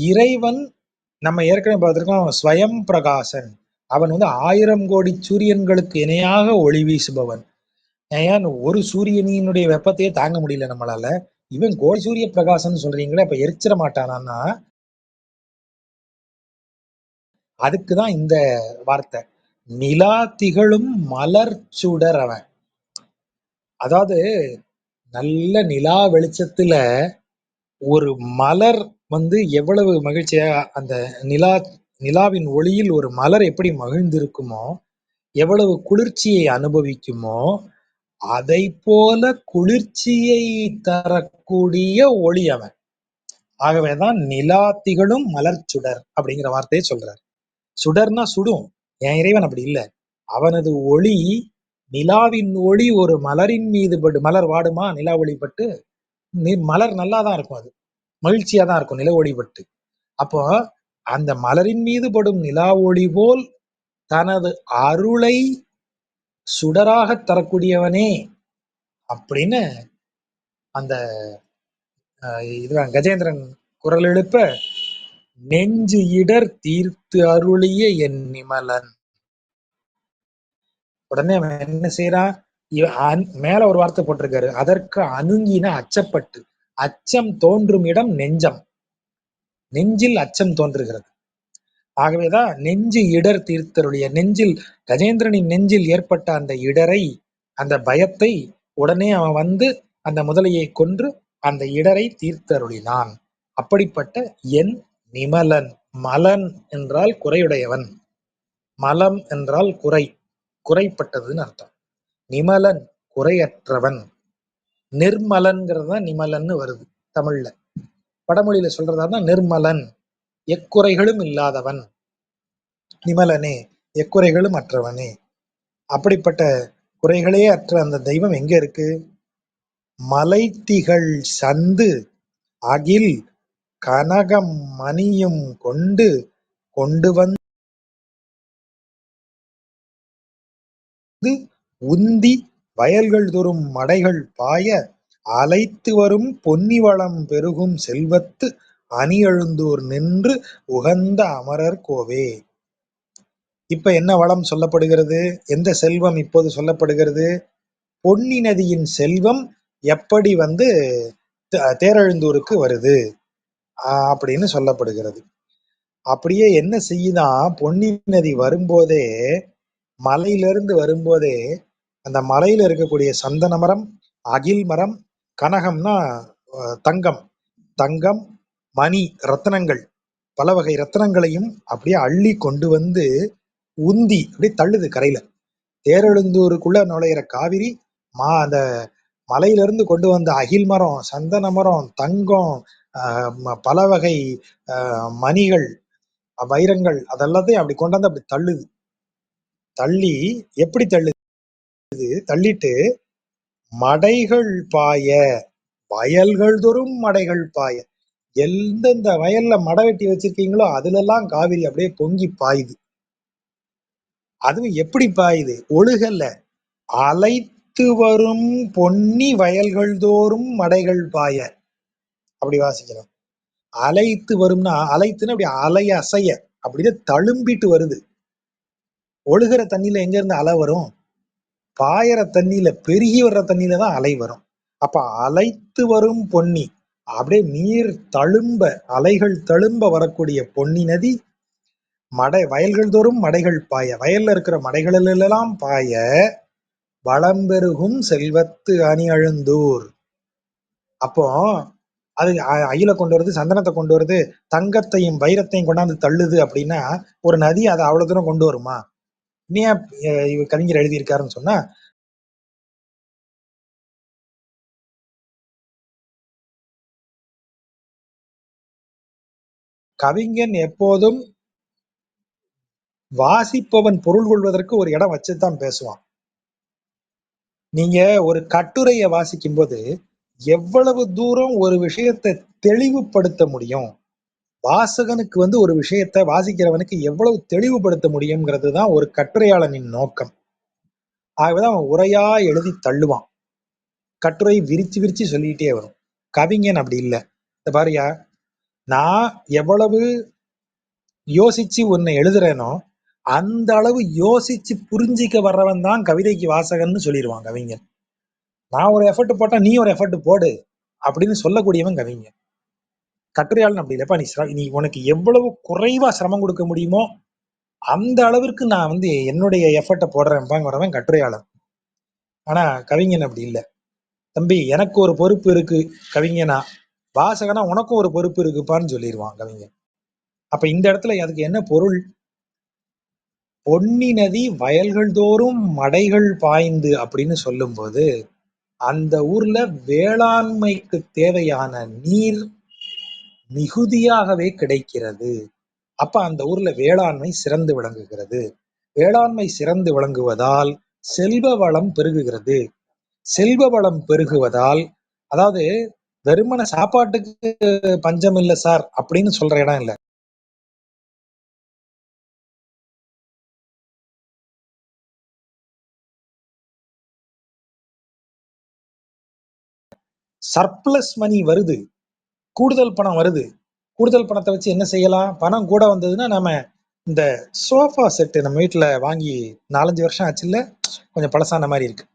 இறைவன் நம்ம ஏற்கனவே பார்த்திருக்கோம், ஸ்வயம் பிரகாசன். அவன் வந்து 1000 கோடி சூரியன்களுக்கு இணையாக ஒளி வீசுபவன். ஏன் ஒரு சூரியனினுடைய வெப்பத்தையே தாங்க முடியல நம்மளால, இவன் கோடி சூரிய பிரகாசன் சொல்றீங்களே, அப்ப எரிச்சிட மாட்டானா? அதுக்குதான் இந்த வார்த்தை, நிலா திகழும் மலர் சுடர் அவன். அதாவது நல்ல நிலா வெளிச்சத்துல ஒரு மலர் வந்து எவ்வளவு மகிழ்ச்சியா, அந்த நிலா, நிலாவின் ஒளியில் ஒரு மலர் எப்படி மகிழ்ந்திருக்குமோ, எவ்வளவு குளிர்ச்சியை அனுபவிக்குமோ, அதை போல குளிர்ச்சியை தரக்கூடிய ஒளி அவன். ஆகவேதான் நிலா திகழும் மலர் சுடர் அப்படிங்கிற வார்த்தையை சொல்றார். சுடர்னா சுடும், என் இறைவன் அப்படி இல்லை. அவனது ஒளி, நிலாவின் ஒளி ஒரு மலரின் மீது பட்டு, மலர் வாடுமா நிலா ஒளி பட்டு, மலர் நல்லாதான் இருக்கும் அது. மகிழ்ச்சியா தான் இருக்கும் நில ஒளிபட்டு. அப்போ அந்த மலரின் மீது படும் நிலா ஒளி போல் தனது அருளை சுடராக தரக்கூடியவனே அப்படின்னு அந்த இதுதான் கஜேந்திரன் குரல் எழுப்ப, நெஞ்சு இடர் தீர்த்து அருளிய என் நிமலன். உடனே அவன் என்ன செய்யறான், மேல ஒரு வார்த்தை போட்டிருக்காரு, அதற்கு அணுங்கின அச்சப்பட்டு. அச்சம் தோன்றும் இடம் நெஞ்சம், நெஞ்சில் அச்சம் தோன்றுகிறது. ஆகவேதான் நெஞ்சு இடர் தீர்த்தருடைய, நெஞ்சில் கஜேந்திரனின் நெஞ்சில் ஏற்பட்ட அந்த இடரை, அந்த பயத்தை உடனே அவன் வந்து அந்த முதலையை கொன்று அந்த இடரை தீர்த்தருளினான். அப்படிப்பட்ட என் நிமலன், மலன் என்றால் குறையுடையவன், மலம் என்றால் குறை, குறைப்பட்டதுன்னு அர்த்தம். நிமலன் குறையற்றவன், நிர்மலன்கிறது தான் நிமலன்னு வருது தமிழ்ல. வடமொழியில சொல்றதா நிர்மலன், எக்குறைகளும் இல்லாதவன், நிமலனே எக்குறைகளும் அற்றவனே. அப்படிப்பட்ட குறைகளே அற்ற அந்த தெய்வம் எங்க இருக்கு? மலைத்திகள் சந்து அகில் கனகம் மணியும் கொண்டு கொண்டு வந்து உந்தி வயல்கள் தோறும் மடைகள் பாய அலைத்து வரும் பொன்னிவளம் பெருகும் செல்வத்து அணியழுந்தூர் நின்று உகந்த அமரர் கோவே. இப்ப என்ன வளம் சொல்லப்படுகிறது? எந்த செல்வம் இப்போது சொல்லப்படுகிறது? பொன்னி நதியின் செல்வம் எப்படி வந்து தேரெழுந்தூருக்கு வருது அப்படின்னு சொல்லப்படுகிறது. அப்படியே என்ன செய்யுதான், பொன்னி நதி வரும்போதே, மலையிலிருந்து வரும்போதே, அந்த மலையில இருக்கக்கூடிய சந்தன மரம், அகில் மரம், கனகம்னா தங்கம், தங்கம், மணி, ரத்தனங்கள், பல வகை ரத்தனங்களையும் அப்படியே அள்ளி கொண்டு வந்து உந்தி அப்படியே தள்ளுது கரையில. தேரெழுந்தூருக்குள்ள நுழையிற காவிரி அந்த மலையிலிருந்து கொண்டு வந்த அகில் மரம், சந்தன மரம், தங்கம், பல வகை மணிகள், வைரங்கள், அதெல்லாத்தையும் அப்படி கொண்டாந்து அப்படி தள்ளுது. தள்ளி எப்படி தள்ளுது? தள்ளிட்டு மடைகள் பாய, வயல்கள் தோறும் மடைகள் பாய, எந்தெந்த வயல்ல மடை வெட்டி வச்சிருக்கீங்களோ அதுல எல்லாம் காவிரி அப்படியே பொங்கி பாயுது. அதுவும் எப்படி பாயுது? ஒழுகல்ல, அலைத்து வரும் பொன்னி வயல்கள் தோறும் மடைகள் பாய. அப்படி வாசிக்கலாம். அலைத்து வரும்னா, அலைத்துன்னு அப்படி அலை அசைய அப்படியே தழும்பிட்டு வருது. ஒழுகிற தண்ணியில எங்க இருந்து அலை வரும்? பாயிற தண்ணியில, பெருகி வர்ற தண்ணியில தான் அலை வரும். அப்ப அலைத்து வரும் பொன்னி, அப்படியே நீர் தழும்ப, அலைகள் தழும்ப வரக்கூடிய பொன்னி நதி மடை, வயல்கள் தோறும் மடைகள் பாய, வயல்ல இருக்கிற மடைகளிலெல்லாம் பாய, வளம்பெருகும் செல்வத்து அணி அழுந்தூர். அப்போ அது அயில கொண்டு வருது, சந்தனத்தை கொண்டு வருது, தங்கத்தையும் வைரத்தையும் கொண்டாந்து தள்ளுது அப்படின்னா, ஒரு நதி அதை அவ்வளவு தூரம் கொண்டு வருமா? ஏன் கவிஞர் எழுதியிருக்காருன்னு சொன்னா, கவிஞன் எப்போதும் வாசிப்பவன் பொருள் கொள்வதற்கு ஒரு இடம் வச்சுதான் பேசுவான். நீங்க ஒரு கட்டுரையை வாசிக்கும் போது எவ்வளவு தூரம் ஒரு விஷயத்தை தெளிவுபடுத்த முடியும், வாசகனுக்கு வந்து ஒரு விஷயத்தை வாசிக்கிறவனுக்கு எவ்வளவு தெளிவுபடுத்த முடியுங்கிறது தான் ஒரு கட்டுரையாளனின் நோக்கம். ஆகவேதான் அவன் உரையா எழுதி தள்ளுவான், கட்டுரை விரிச்சு விரிச்சு சொல்லிக்கிட்டே வரும். கவிஞன் அப்படி இல்லை. இந்த பாரியா, நான் எவ்வளவு யோசிச்சு ஒன்னு எழுதுறேனோ அந்த அளவு யோசிச்சு புரிஞ்சிக்க வர்றவன் தான் கவிதைக்கு வாசகன்னு சொல்லிடுவான் கவிஞன். நான் ஒரு எஃபர்ட் போட்டா நீ ஒரு எஃபர்ட் போடு அப்படின்னு சொல்லக்கூடியவன் கவிஞன். கட்டுரையாளன் அப்படி இல்லப்பா, நீ உனக்கு எவ்வளவு குறைவா சிரமம் கொடுக்க முடியுமோ அந்த அளவிற்கு நான் வந்து என்னுடைய எஃபர்ட்டை போடுறேன்பாங்க வரவன் கட்டுரையாளன். ஆனா கவிஞன் அப்படி இல்லை. தம்பி, எனக்கு ஒரு பொறுப்பு இருக்கு கவிஞனா, வாசகனா உனக்கும் ஒரு பொறுப்பு இருக்குப்பான்னு சொல்லிடுவான் கவிஞன். அப்ப இந்த இடத்துல அதுக்கு என்ன பொருள்? பொன்னி நதி வயல்கள் தோறும் மடைகள் பாய்ந்து அப்படின்னு சொல்லும்போது அந்த ஊர்ல வேளாண்மைக்கு தேவையான நீர் மிகுதியாகவே கிடைக்கிறது. அப்ப அந்த ஊர்ல வேளாண்மை சிறந்து விளங்குகிறது. வேளாண்மை சிறந்து விளங்குவதால் செல்வ வளம் பெருகுகிறது. செல்வ வளம் பெருகுவதால், அதாவது வெறுமன சாப்பாட்டுக்கு பஞ்சம் இல்ல சார் அப்படின்னு சொல்ற இடம் இல்ல. சர்ப்ளஸ் மணி வருது, கூடுதல் பணம் வருது. கூடுதல் பணத்தை வச்சு என்ன செய்யலாம்? பணம் கூட வந்ததுன்னா நம்ம இந்த சோஃபா செட்டு நம்ம வீட்டுல வாங்கி 4-5 வருஷம் ஆச்சுல்ல, கொஞ்சம் பழசான மாதிரி இருக்கு.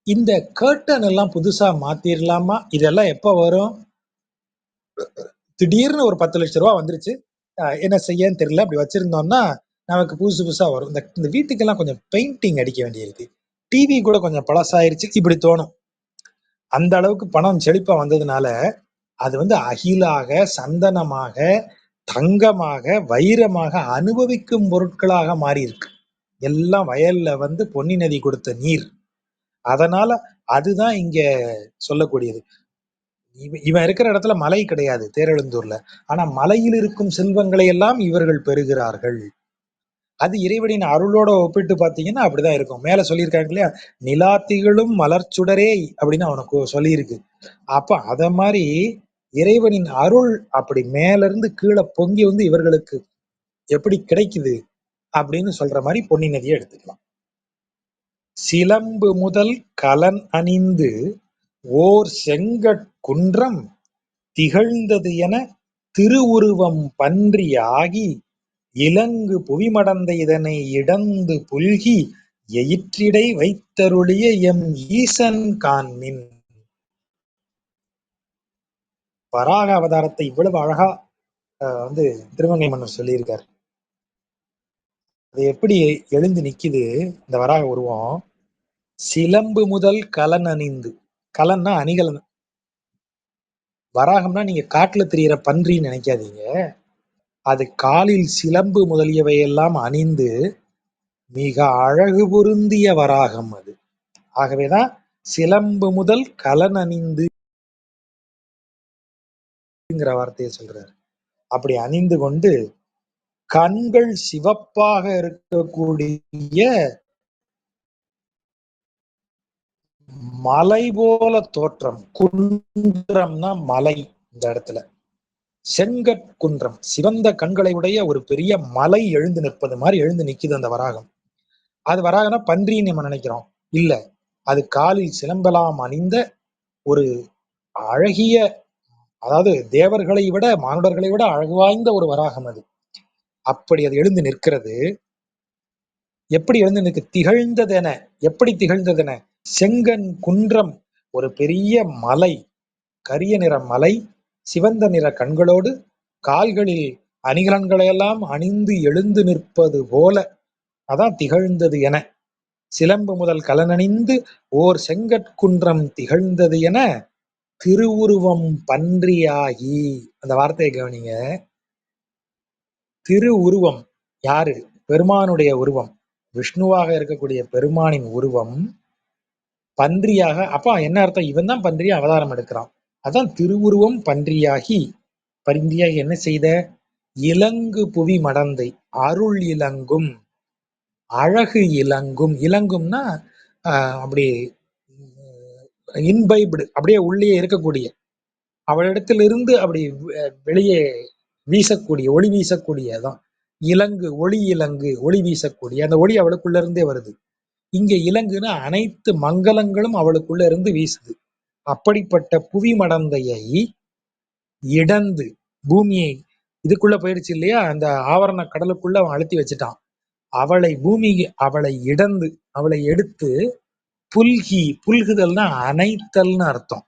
இந்த கர்டன் எல்லாம் புதுசா மாத்திரலாமா? இதெல்லாம் எப்ப வரும்? திடீர்னு ஒரு 10 லட்சம் ரூபாய் வந்துருச்சு, என்ன செய்யன்னு தெரியல, அப்படி வச்சிருந்தோம்னா நமக்கு புதுசு புதுசா வரும். இந்த இந்த வீட்டுக்கெல்லாம் கொஞ்சம் பெயிண்டிங் அடிக்க வேண்டியிருக்கு, டிவி கூட கொஞ்சம் பழசாயிருச்சு, இப்படி தோணும். அந்த அளவுக்கு பணம் செழிப்பா வந்ததுனால அது வந்து அகிலாக, சந்தனமாக, தங்கமாக, வைரமாக அனுபவிக்கும் பொருட்களாக மாறி இருக்கு. எல்லாம் வயல்ல வந்து பொன்னி நதி கொடுத்த நீர். அதனால அதுதான் இங்க சொல்லக்கூடியது. இவன் இருக்கிற இடத்துல மலை கிடையாது தேரெழுந்தூர்ல. ஆனா மலையில் இருக்கும் செல்வங்களை எல்லாம் இவர்கள் பெறுகிறார்கள். அது இறைவனின் அருளோட ஒப்பிட்டு பார்த்தீங்கன்னா அப்படிதான் இருக்கும். மேல சொல்லியிருக்காங்க இல்லையா, நிலா திகழும் மலர்ச்சுடரே அப்படின்னு அவனுக்கு சொல்லியிருக்கு. அப்ப அத மாதிரி இறைவனின் அருள் அப்படி மேல இருந்து கீழே பொங்கி வந்து இவர்களுக்கு எப்படி கிடைக்குது அப்படின்னு சொல்ற மாதிரி பொன்னி நதியை எடுத்துக்கலாம். சிலம்பு முதல் கலன் அணிந்து ஓர் செங்கட் குன்றம் திகழ்ந்தது என திருவுருவம் பன்றி ஆகி இலங்கு புவிமடந்த இதனை இடந்து புல்கி எயிற்றிடை வைத்தருளிய எம் ஈசன் காண்மின். வராக அவதாரத்தை இவ்வளவு அழகா வந்து திருமங்கை மன்னர் சொல்லியிருக்காரு. அது எப்படி எழுந்து நிக்குது இந்த வராக உருவம்? சிலம்பு முதல் கலன் அணிந்து, கலன்னா அணிகலன். வராகம்னா நீங்க காட்டுல திரியிற பன்றின்னு நினைக்காதீங்க. அது காலில் சிலம்பு முதலியவை எல்லாம் அணிந்து மிக அழகு பொருந்திய வராகம் அது. ஆகவேதான் சிலம்பு முதல் கலன் அணிந்துங்கிற வார்த்தையை சொல்றாரு. அப்படி அணிந்து கொண்டு கண்கள் சிவப்பாக இருக்கக்கூடிய மலை போல தோற்றம். குன்றம்னா மலை. இந்த இடத்துல செங்கற்குன்றம், சிவந்த கண்களை உடைய ஒரு பெரிய மலை எழுந்து நிற்பது மாதிரி எழுந்து நிக்குது அந்த வராகம். அது வராகனா பன்றின்னு நம்ம நினைக்கிறோம், இல்ல, அது காலில் சிலம்பலாம் அணிந்த ஒரு அழகிய, அதாவது தேவர்களை விட மானுடர்களை விட அழகு வாய்ந்த ஒரு வராகம் அது. அப்படி அது எழுந்து நிற்கிறது. எப்படி எழுந்து நிற்கு? திகழ்ந்ததென. எப்படி திகழ்ந்ததென? செங்கன் குன்றம், ஒரு பெரிய மலை, கரிய நிற மலை, சிவந்த நிற கண்களோடு கால்களில் அணிகலன்களையெல்லாம் அணிந்து எழுந்து நிற்பது போல, அதான் திகழ்ந்தது என. சிலம்பு முதல் கலனணிந்து ஓர் செங்கற்குன்றம் திகழ்ந்தது என திருவுருவம் பன்றியாகி. அந்த வார்த்தையை கவனிங்க. திரு உருவம் யாரு? பெருமானுடைய உருவம், விஷ்ணுவாக இருக்கக்கூடிய பெருமானின் உருவம் பன்றியாக. அப்ப என்ன அர்த்தம்? இவன் தான் பன்றியா அவதாரம் எடுக்கிறான். அதான் திருவுருவம் பன்றியாகி. பன்றியாகி என்ன செய்த? இலங்கு புவி மடந்தை, அருள் இலங்கும், அழகு இலங்கும். இலங்கும்னா அப்படி இன்பைப்டு, அப்படியே உள்ளே இருக்கக்கூடிய, அவளிடத்திலிருந்து அப்படி வெளியே வீசக்கூடிய, ஒளி வீசக்கூடியதான் இலங்கு. ஒளி இலங்கு, ஒளி வீசக்கூடிய அந்த ஒளி அவளுக்குள்ள இருந்தே வருது. இங்க இலங்குன்னா அனைத்து மங்களங்களும் அவளுக்குள்ள இருந்து வீசுது. அப்படிப்பட்ட புவி மடந்தையை இடந்து, பூமியை இதுக்குள்ள போயிடுச்சு இல்லையா, அந்த ஆவரண கடலுக்குள்ள அவன் அழுத்தி வச்சுட்டான். அவளை பூமி, அவளை இடந்து, அவளை எடுத்து புல்கி, புல்குதல்னா அணைத்தல்னு அர்த்தம்.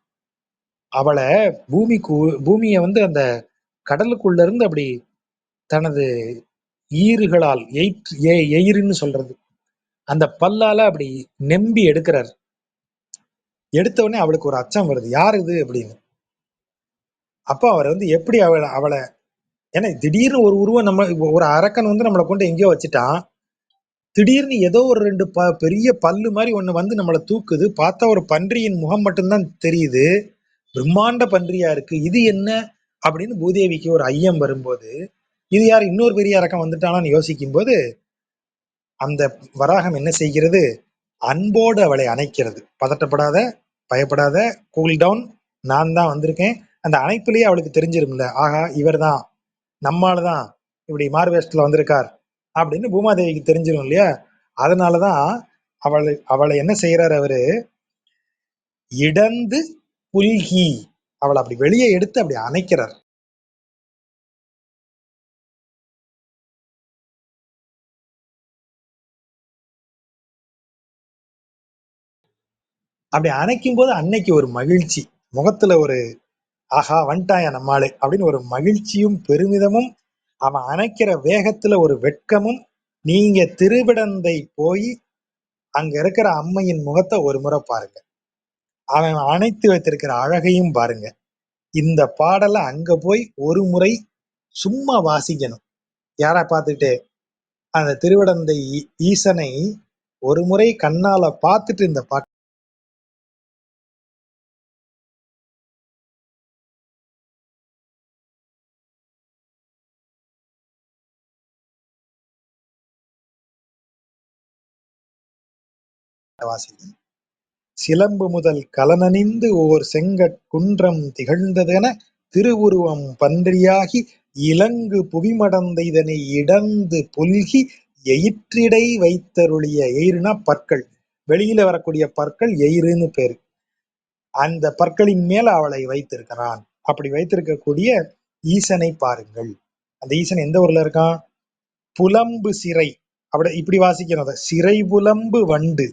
அவளை பூமியை வந்து அந்த கடலுக்குள்ள இருந்து அப்படி தனது ஈறுகளால், எயிறுன்னு சொல்றது, அந்த பல்லால அப்படி நெம்பி எடுக்கிறார். எடுத்த உடனே அவளுக்கு ஒரு அச்சம் வருது, யார் இது அப்படின்னு. அப்ப அவர் வந்து எப்படி அவளை, ஏன்னா திடீர்னு ஒரு உருவம், நம்ம ஒரு அரக்கன் வந்து நம்மளை கொண்டு எங்கேயோ வச்சுட்டான், திடீர்னு ஏதோ ஒரு ரெண்டு பெரிய பல்லு மாதிரி ஒண்ணு வந்து நம்மளை தூக்குது. பார்த்தா ஒரு பன்றியின் முகம் மட்டும்தான் தெரியுது, பிரம்மாண்ட பன்றியா இருக்கு, இது என்ன அப்படின்னு பூதேவிக்கு ஒரு ஐயம் வரும்போது, இது யார், இன்னொரு பெரிய அரக்கன் வந்துட்டானான்னு யோசிக்கும் போது அந்த வராகம் என்ன செய்கிறது? அன்போடு அவளை அணைக்கிறது. பதட்டப்படாத, பயப்படாத, கூல் டவுன், நான் தான் வந்திருக்கேன். அந்த அணைப்பிலேயே அவளுக்கு தெரிஞ்சிரும்ல, ஆகா இவர் தான் நம்மால தான் இப்படி மார்வேஷத்துல வந்திருக்கார் அப்படின்னு பூமாதேவிக்கு தெரிஞ்சிடும் இல்லையா. அதனாலதான் அவளை என்ன செய்யறாரு அவரு, இடந்து புல்கி, அவளை அப்படி வெளியே எடுத்து அப்படி அணைக்கிறார். அப்படி அணைக்கும் போது அன்னைக்கு ஒரு மகிழ்ச்சி முகத்துல, ஒரு ஆஹா வந்துட்டாயா நம்மாளு அப்படின்னு ஒரு மகிழ்ச்சியும் பெருமிதமும், அவன் அணைக்கிற வேகத்துல ஒரு வெட்கமும். நீங்க திருவிடந்தை போய் அங்க இருக்கிற அம்மையின் முகத்தை ஒரு முறை பாருங்க, அவன் அணைத்து வைத்திருக்கிற அழகையும் பாருங்க. இந்த பாடலை அங்க போய் ஒரு முறை சும்மா வாசிக்கணும். யாரா பார்த்துட்டு அந்த திருவிடந்தை ஈசனை ஒரு முறை கண்ணால பார்த்துட்டு இந்த பாட்டு வாசிக்கணும். சிலம்பு முதல் கலனணிந்து ஓர் செங்கட் குன்றம் திகழ்ந்ததென திருவுருவம் பன்றியாகி இலங்கு புவிமடந்த இதனை இடந்து புல்கி எயிற்றிடை வைத்தருளிய, எயிறுனா பற்கள், வெளியில வரக்கூடிய பற்கள் எயிறுன்னு பேரு. அந்த பற்களின் மேல அவளை வைத்திருக்கிறான். அப்படி வைத்திருக்கக்கூடிய ஈசனை பாருங்கள். அந்த ஈசன் எந்த ஊர்ல இருக்கான்? புலம்பு சிறை. அப்படி இப்படி வாசிக்கணும் அதை, சிறை புலம்பு வண்டு.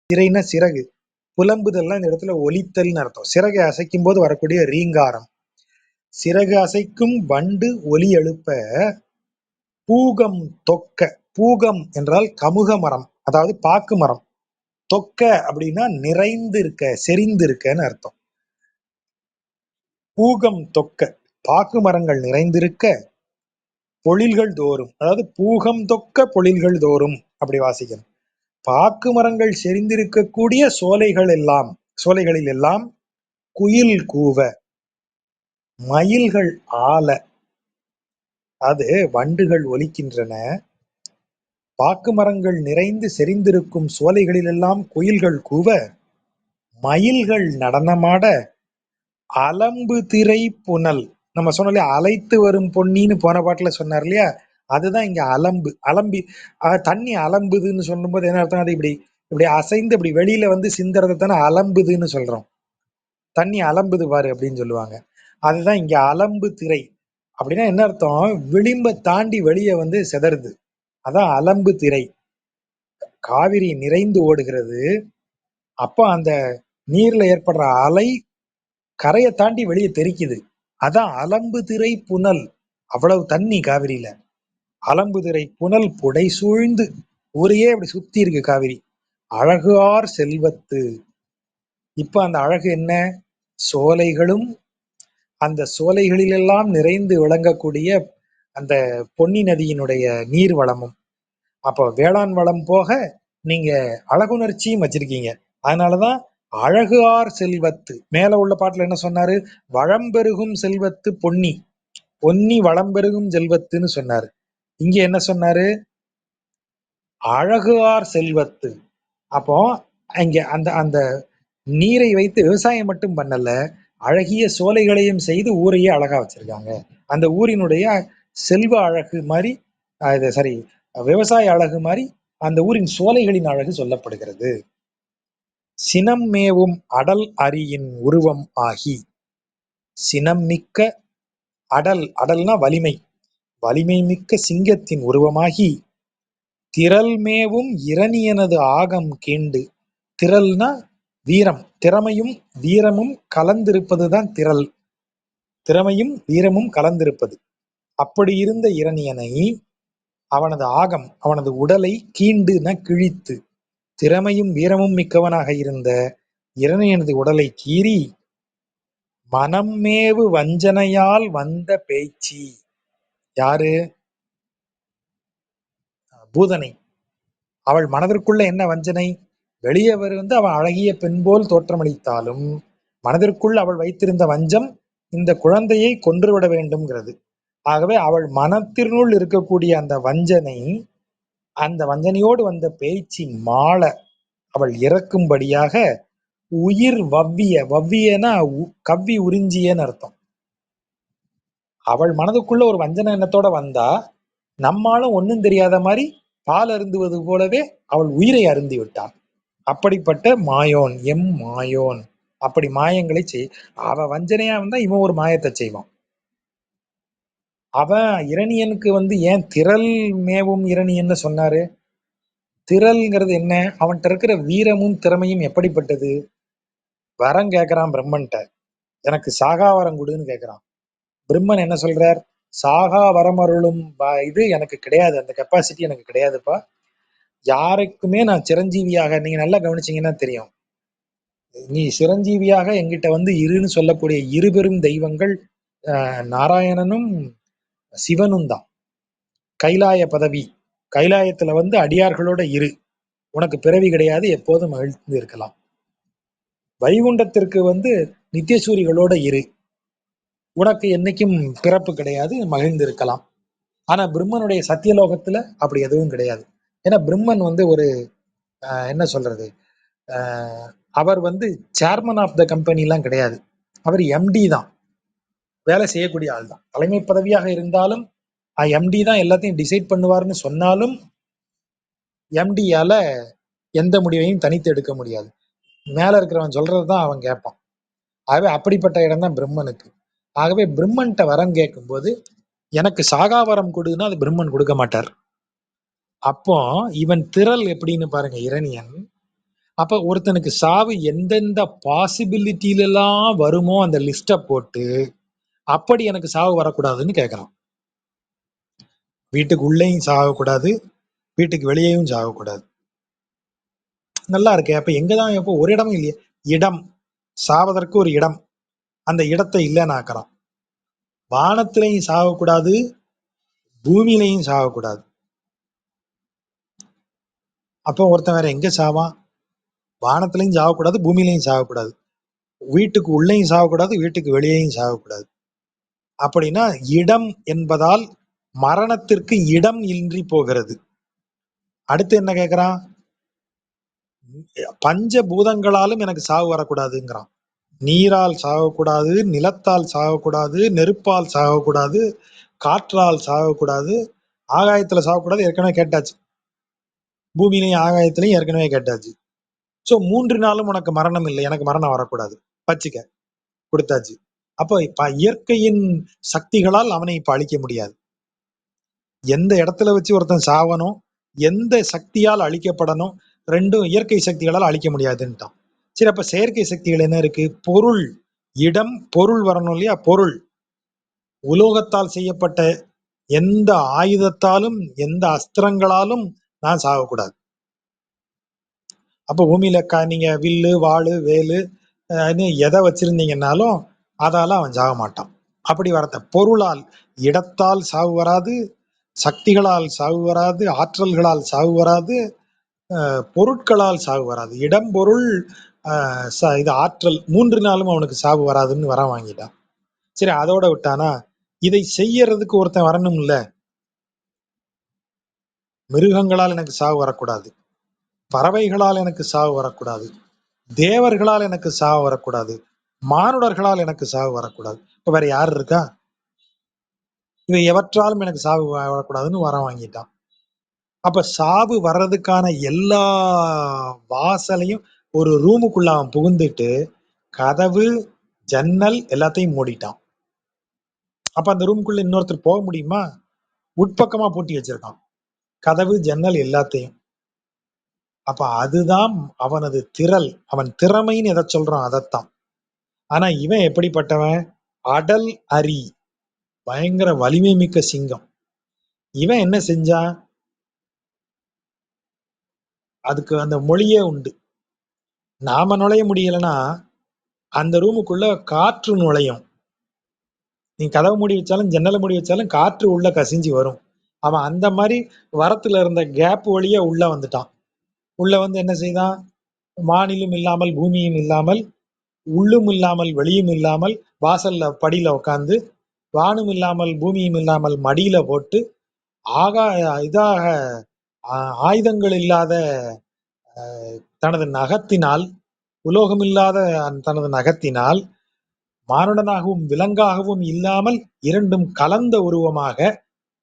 சிறைனா சிறகு, புலம்புதல்லாம் இந்த இடத்துல ஒலித்தல்னு அர்த்தம். சிறகை அசைக்கும் போது வரக்கூடிய ரீங்காரம். சிறகு அசைக்கும் வண்டு ஒலி எழுப்ப பூகம் தொக்க. பூகம் என்றால் கமுக மரம், அதாவது பாக்கு மரம். தொக்க அப்படின்னா நிறைந்து இருக்க, செறிந்து இருக்கன்னு அர்த்தம். பூகம் தொக்க, பாக்கு மரங்கள் நிறைந்திருக்க, பொழில்கள் தோறும், அதாவது பூகம் தொக்க பொழில்கள் தோறும் அப்படி வாசிக்கணும். பாக்கு மரங்கள் செறிந்திருக்கக்கூடிய சோலைகள் எல்லாம், சோலைகளில் எல்லாம் குயில் கூவ, மயில்கள் ஆல, அது வண்டுகள் ஒலிக்கின்றன. பாக்கு மரங்கள் நிறைந்து செறிந்திருக்கும் சோலைகளிலெல்லாம் குயில்கள் கூவ, மயில்கள் நடனமாட, அலம்பு திரை புனல், நம்ம சொன்னோம் அலைத்து வரும் பொன்னின்னு போன பாட்டுல சொன்னார் இல்லையா, அதுதான் இங்க அலம்பு. அலம்பி தண்ணி அலம்புதுன்னு சொல்லும்போது என்ன அர்த்தம்? அது இப்படி இப்படி அசைந்து இப்படி வெளியில வந்து சிந்துறதை தானே அலம்புதுன்னு சொல்றோம். தண்ணி அலம்புது பாரு அப்படின்னு சொல்லுவாங்க. அதுதான் இங்க அலம்பு திரை. அப்படின்னா என்ன அர்த்தம்? விளிம்பை தாண்டி வெளியே வந்து செதறுது, அதான் அலம்பு திரை. காவிரி நிறைந்து ஓடுகிறது, அப்ப அந்த நீர்ல ஏற்படுற அலை கரையை தாண்டி வெளியே தெரிக்குது, அதான் அலம்பு திரை புனல். அவ்வளவு தண்ணி காவிரியில. அலம்பு திரை புனல் புடை சூழ்ந்து, ஊரையே அப்படி சுத்தி இருக்கு காவிரி. அழகார் செல்வத்து, இப்ப அந்த அழகு என்ன? சோலைகளும், அந்த சோலைகளிலெல்லாம் நிறைந்து விளங்கக்கூடிய அந்த பொன்னி நதியினுடைய நீர் வளமும். அப்போ வேளாண் வளம் போக நீங்க அழகுணர்ச்சியும் வச்சிருக்கீங்க. அதனாலதான் அழகு ஆர் செல்வத்து. மேல உள்ள பாட்டுல என்ன சொன்னாரு? வளம்பெருகும் செல்வத்து பொன்னி, பொன்னி வளம்பெருகும் செல்வத்துன்னு சொன்னாரு. இங்க என்ன சொன்னாரு? அழகு ஆர் செல்வத்து. அப்போ இங்க அந்த அந்த நீரை வைத்து விவசாயம் மட்டும் பண்ணல, அழகிய சோலைகளையும் செய்து ஊரையே அழகா வச்சிருக்காங்க. அந்த ஊரினுடைய செல்வ அழகு மாதிரி, இது சரி, விவசாய அழகு மாதிரி அந்த ஊரின் சோலைகளின் அழகு சொல்லப்படுகிறது. சினம் மேவும் அடல் அரியின் உருவம் ஆகி, சினம் மிக்க அடல், அடல்னா வலிமை, வலிமை மிக்க சிங்கத்தின் உருவமாகி, திரள் மேவும் இரணியனது ஆகம் கீண்டு. திரள்னா வீரம், திறமையும் வீரமும் கலந்திருப்பதுதான் திறல். திறமையும் வீரமும் கலந்திருப்பது. அப்படி இருந்த இரணியனை அவனது ஆகம், அவனது உடலை கீண்டுன கிழித்து, திறமையும் வீரமும் மிக்கவனாக இருந்த இரணியனது உடலை கீறி, மனம்மேவு வஞ்சனையால் வந்த பேய்ச்சி. யாரு? பூதனை. அவள் மனதிற்குள்ள என்ன வஞ்சனை? வெளியே வந்து அவன் அழகிய பெண் போல் தோற்றமளித்தாலும் மனதிற்குள் அவள் வைத்திருந்த வஞ்சம் இந்த குழந்தையை கொன்றுவிட வேண்டும்ங்கிறது. ஆகவே அவள் மனத்தினுள் இருக்கக்கூடிய அந்த வஞ்சனை, அந்த வஞ்சனையோடு வந்த பேய்ச்சி மாள அவள் இறக்கும்படியாக உயிர் வவ்விய, வவ்வியனா கவ்வி உறிஞ்சியன்னு அர்த்தம். அவள் மனதுக்குள்ள ஒரு வஞ்சன எண்ணத்தோட வந்தா, நம்மாலும் ஒன்னும் தெரியாத மாதிரி பால் அருந்துவது போலவே அவள் உயிரை அருந்தி விட்டாள். அப்படிப்பட்ட மாயோன், எம் மாயோன். அப்படி மாயங்களை செய். அவ வஞ்சனையா வந்தா இவன் ஒரு மாயத்தை செய்வான். அவன் இரணியனுக்கு வந்து ஏன் திரள் மேவும் இரணியன்னு சொன்னாரு? திரள்ங்கிறது என்ன? அவன்கிட்ட இருக்கிற வீரமும் திறமையும் எப்படிப்பட்டது? வரம் கேட்கிறான் பிரம்மன்ட்ட. எனக்கு சாகா வரம் கொடுன்னு கேட்கிறான். பிரம்மன் என்ன சொல்றார்? சாகா வரம் அருளும் இது எனக்கு கிடையாது, அந்த கெப்பாசிட்டி எனக்கு கிடையாதுப்பா. யாருக்குமே நான் சிரஞ்சீவியாக, நீங்க நல்லா கவனிச்சீங்கன்னா தெரியும், நீ சிரஞ்சீவியாக எங்கிட்ட வந்து இருன்னு சொல்லக்கூடிய இருபெரும் தெய்வங்கள் நாராயணனும் சிவனும் தான். கைலாய பதவி, கைலாயத்துல வந்து அடியார்களோட இரு, உனக்கு பிறவி கிடையாது, எப்போதும் மகிழ்ந்து இருக்கலாம். வைகுண்டத்திற்கு வந்து நித்தியசூரிகளோட இரு, உனக்கு என்னைக்கும் பிறப்பு கிடையாது, மகிழ்ந்து இருக்கலாம். ஆனா பிரம்மனுடைய சத்தியலோகத்துல அப்படி எதுவும் கிடையாது. ஏன்னா பிரம்மன் வந்து ஒரு என்ன சொல்றது, அவர் வந்து சேர்மன் ஆஃப் த கம்பெனி எல்லாம் கிடையாது. அவர் எம்டி தான், வேலை செய்யக்கூடிய ஆள் தான். தலைமை பதவியாக இருந்தாலும் எம்டி தான் எல்லாத்தையும் டிசைட் பண்ணுவார்னு சொன்னாலும் எம்டியால எந்த முடிவையும் தனித்து எடுக்க முடியாது. மேல இருக்கிறவன் சொல்றதுதான் அவன் கேட்பான். ஆகவே அப்படிப்பட்ட இடம் தான் பிரம்மனுக்கு. ஆகவே பிரம்மன்ட்ட வரம் கேட்கும்போது எனக்கு சாகாவரம் கொடுன்னா அது பிரம்மன் கொடுக்க மாட்டார். அப்போ இவன் திரள் எப்படின்னு பாருங்க, இரணியன். அப்ப ஒருத்தனுக்கு சாவு எந்தெந்த பாசிபிலிட்டியில எல்லாம் வருமோ அந்த லிஸ்ட போட்டு, அப்படி எனக்கு சாவு வரக்கூடாதுன்னு கேட்கறான். வீட்டுக்கு உள்ளேயும் சாகக்கூடாது, வீட்டுக்கு வெளியேயும் சாகக்கூடாது. நல்லா இருக்கு. அப்ப எங்கதான், எப்போ ஒரு இடமும் இல்லையே. இடம், சாவதற்கு ஒரு இடம், அந்த இடத்தை இல்லைன்னு ஆக்குறான். வானத்திலையும் சாகக்கூடாது, பூமியிலையும் சாகக்கூடாது. அப்போ ஒருத்தன் வேற எங்க சாவான்? வானத்திலையும் சாகக்கூடாது, பூமியிலையும் சாகக்கூடாது, வீட்டுக்கு உள்ளேயும் சாகக்கூடாது, வீட்டுக்கு வெளியேயும் சாகக்கூடாது. அப்படின்னா இடம் என்பதால் மரணத்திற்கு இடம் இன்றி போகிறது. அடுத்து என்ன கேட்கிறான்? பஞ்ச பூதங்களாலும் எனக்கு சாவு வரக்கூடாதுங்கிறான். நீரால் சாகக்கூடாது, நிலத்தால் சாகக்கூடாது, நெருப்பால் சாகக்கூடாது, காற்றால் சாகக்கூடாது, ஆகாயத்துல சாகக்கூடாது, ஏற்கனவே கேட்டாச்சு. பூமியிலையும் ஆகாயத்திலையும் ஏற்கனவே கேட்டாச்சு. சோ 3 நாளும் உனக்கு மரணம் இல்லை, எனக்கு மரணம் வரக்கூடாது, பச்சிக்க கொடுத்தாச்சு. அப்போ இப்ப இயற்கையின் சக்திகளால் அவனை இப்ப அழிக்க முடியாது. எந்த இடத்துல வச்சு ஒருத்தன் சாவணும், எந்த சக்தியால் அழிக்கப்படணும், ரெண்டும் இயற்கை சக்திகளால் அழிக்க முடியாதுன்ட்டான். சரி, அப்ப செயற்கை சக்திகள் என்ன இருக்கு? பொருள், இடம், பொருள் வரணும் இல்லையா? பொருள், உலோகத்தால் செய்யப்பட்ட எந்த ஆயுதத்தாலும் எந்த அஸ்திரங்களாலும் நான் சாகக்கூடாது. அப்ப பூமியில நீங்க வில்லு, வாளு, வேலு எதை வச்சிருந்தீங்கன்னாலும் அதால அவன் சாக மாட்டான். அப்படி வரத்த பொருளால், இடத்தால் சாவு வராது, சக்திகளால் சாவு வராது, ஆற்றல்களால் சாவு வராது, பொருட்களால் சாவு வராது. இடம், பொருள், இது ஆற்றல், 3 நாளும் அவனுக்கு சாவு வராதுன்னு வர வாங்கிட்டான். சரி, அதோட விட்டானா, இதை செய்யறதுக்கு ஒருத்தன் வரணும் இல்ல. மிருகங்களால் எனக்கு சாவு வரக்கூடாது, பறவைகளால் எனக்கு சாவு வரக்கூடாது, தேவர்களால் எனக்கு சாவு வரக்கூடாது, மானுடர்களால் எனக்கு சாவு வரக்கூடாது. இப்ப வேற யார் இருக்கா? இவை எவற்றாலும் எனக்கு சாவு வரக்கூடாதுன்னு வரம் வாங்கிட்டான். அப்ப சாவு வர்றதுக்கான எல்லா வாசலையும் ஒரு ரூமுக்குள்ள அவன் புகுந்துட்டு கதவு, ஜன்னல் எல்லாத்தையும் மூடிட்டான். அப்ப அந்த ரூமுக்குள்ள இன்னொருத்தர் போக முடியுமா? உட்பக்கமா பூட்டி வச்சிருக்கான் கதவு, ஜன்னல் எல்லாத்தையும். அப்ப அதுதான் அவனது திறல், அவன் திறமைன்னு எதை சொல்றான் அதைத்தான். ஆனா இவன் எப்படிப்பட்டவன்? அடல் அரி, பயங்கர வலிமை மிக்க சிங்கம். இவன் என்ன செஞ்சான்? அதுக்கு அந்த மொழியே உண்டு. நாம நுழைய முடியலன்னா அந்த ரூமுக்குள்ள காற்று நுழையும். நீ கதவை மூடி வச்சாலும் ஜன்னலை மூடி வச்சாலும் காற்று உள்ள கசிஞ்சு வரும். அவன் அந்த மாதிரி வரத்துல இருந்த கேப் வழியா உள்ள வந்துட்டான். உள்ள வந்து என்ன செய்தான்? வானிலும் இல்லாமல் பூமியும் இல்லாமல், உள்ளும் இல்லாமல் வெளியும் இல்லாமல், வாசல்ல படியில உட்காந்து, வானும் இல்லாமல் பூமியும் இல்லாமல் மடியில போட்டு, ஆகா இதாக ஆயுதங்கள் இல்லாத தனது நகத்தினால், உலோகமில்லாத தனது நகத்தினால், மானுடனாகவும் விலங்காகவும் இல்லாமல் இரண்டும் கலந்த உருவமாக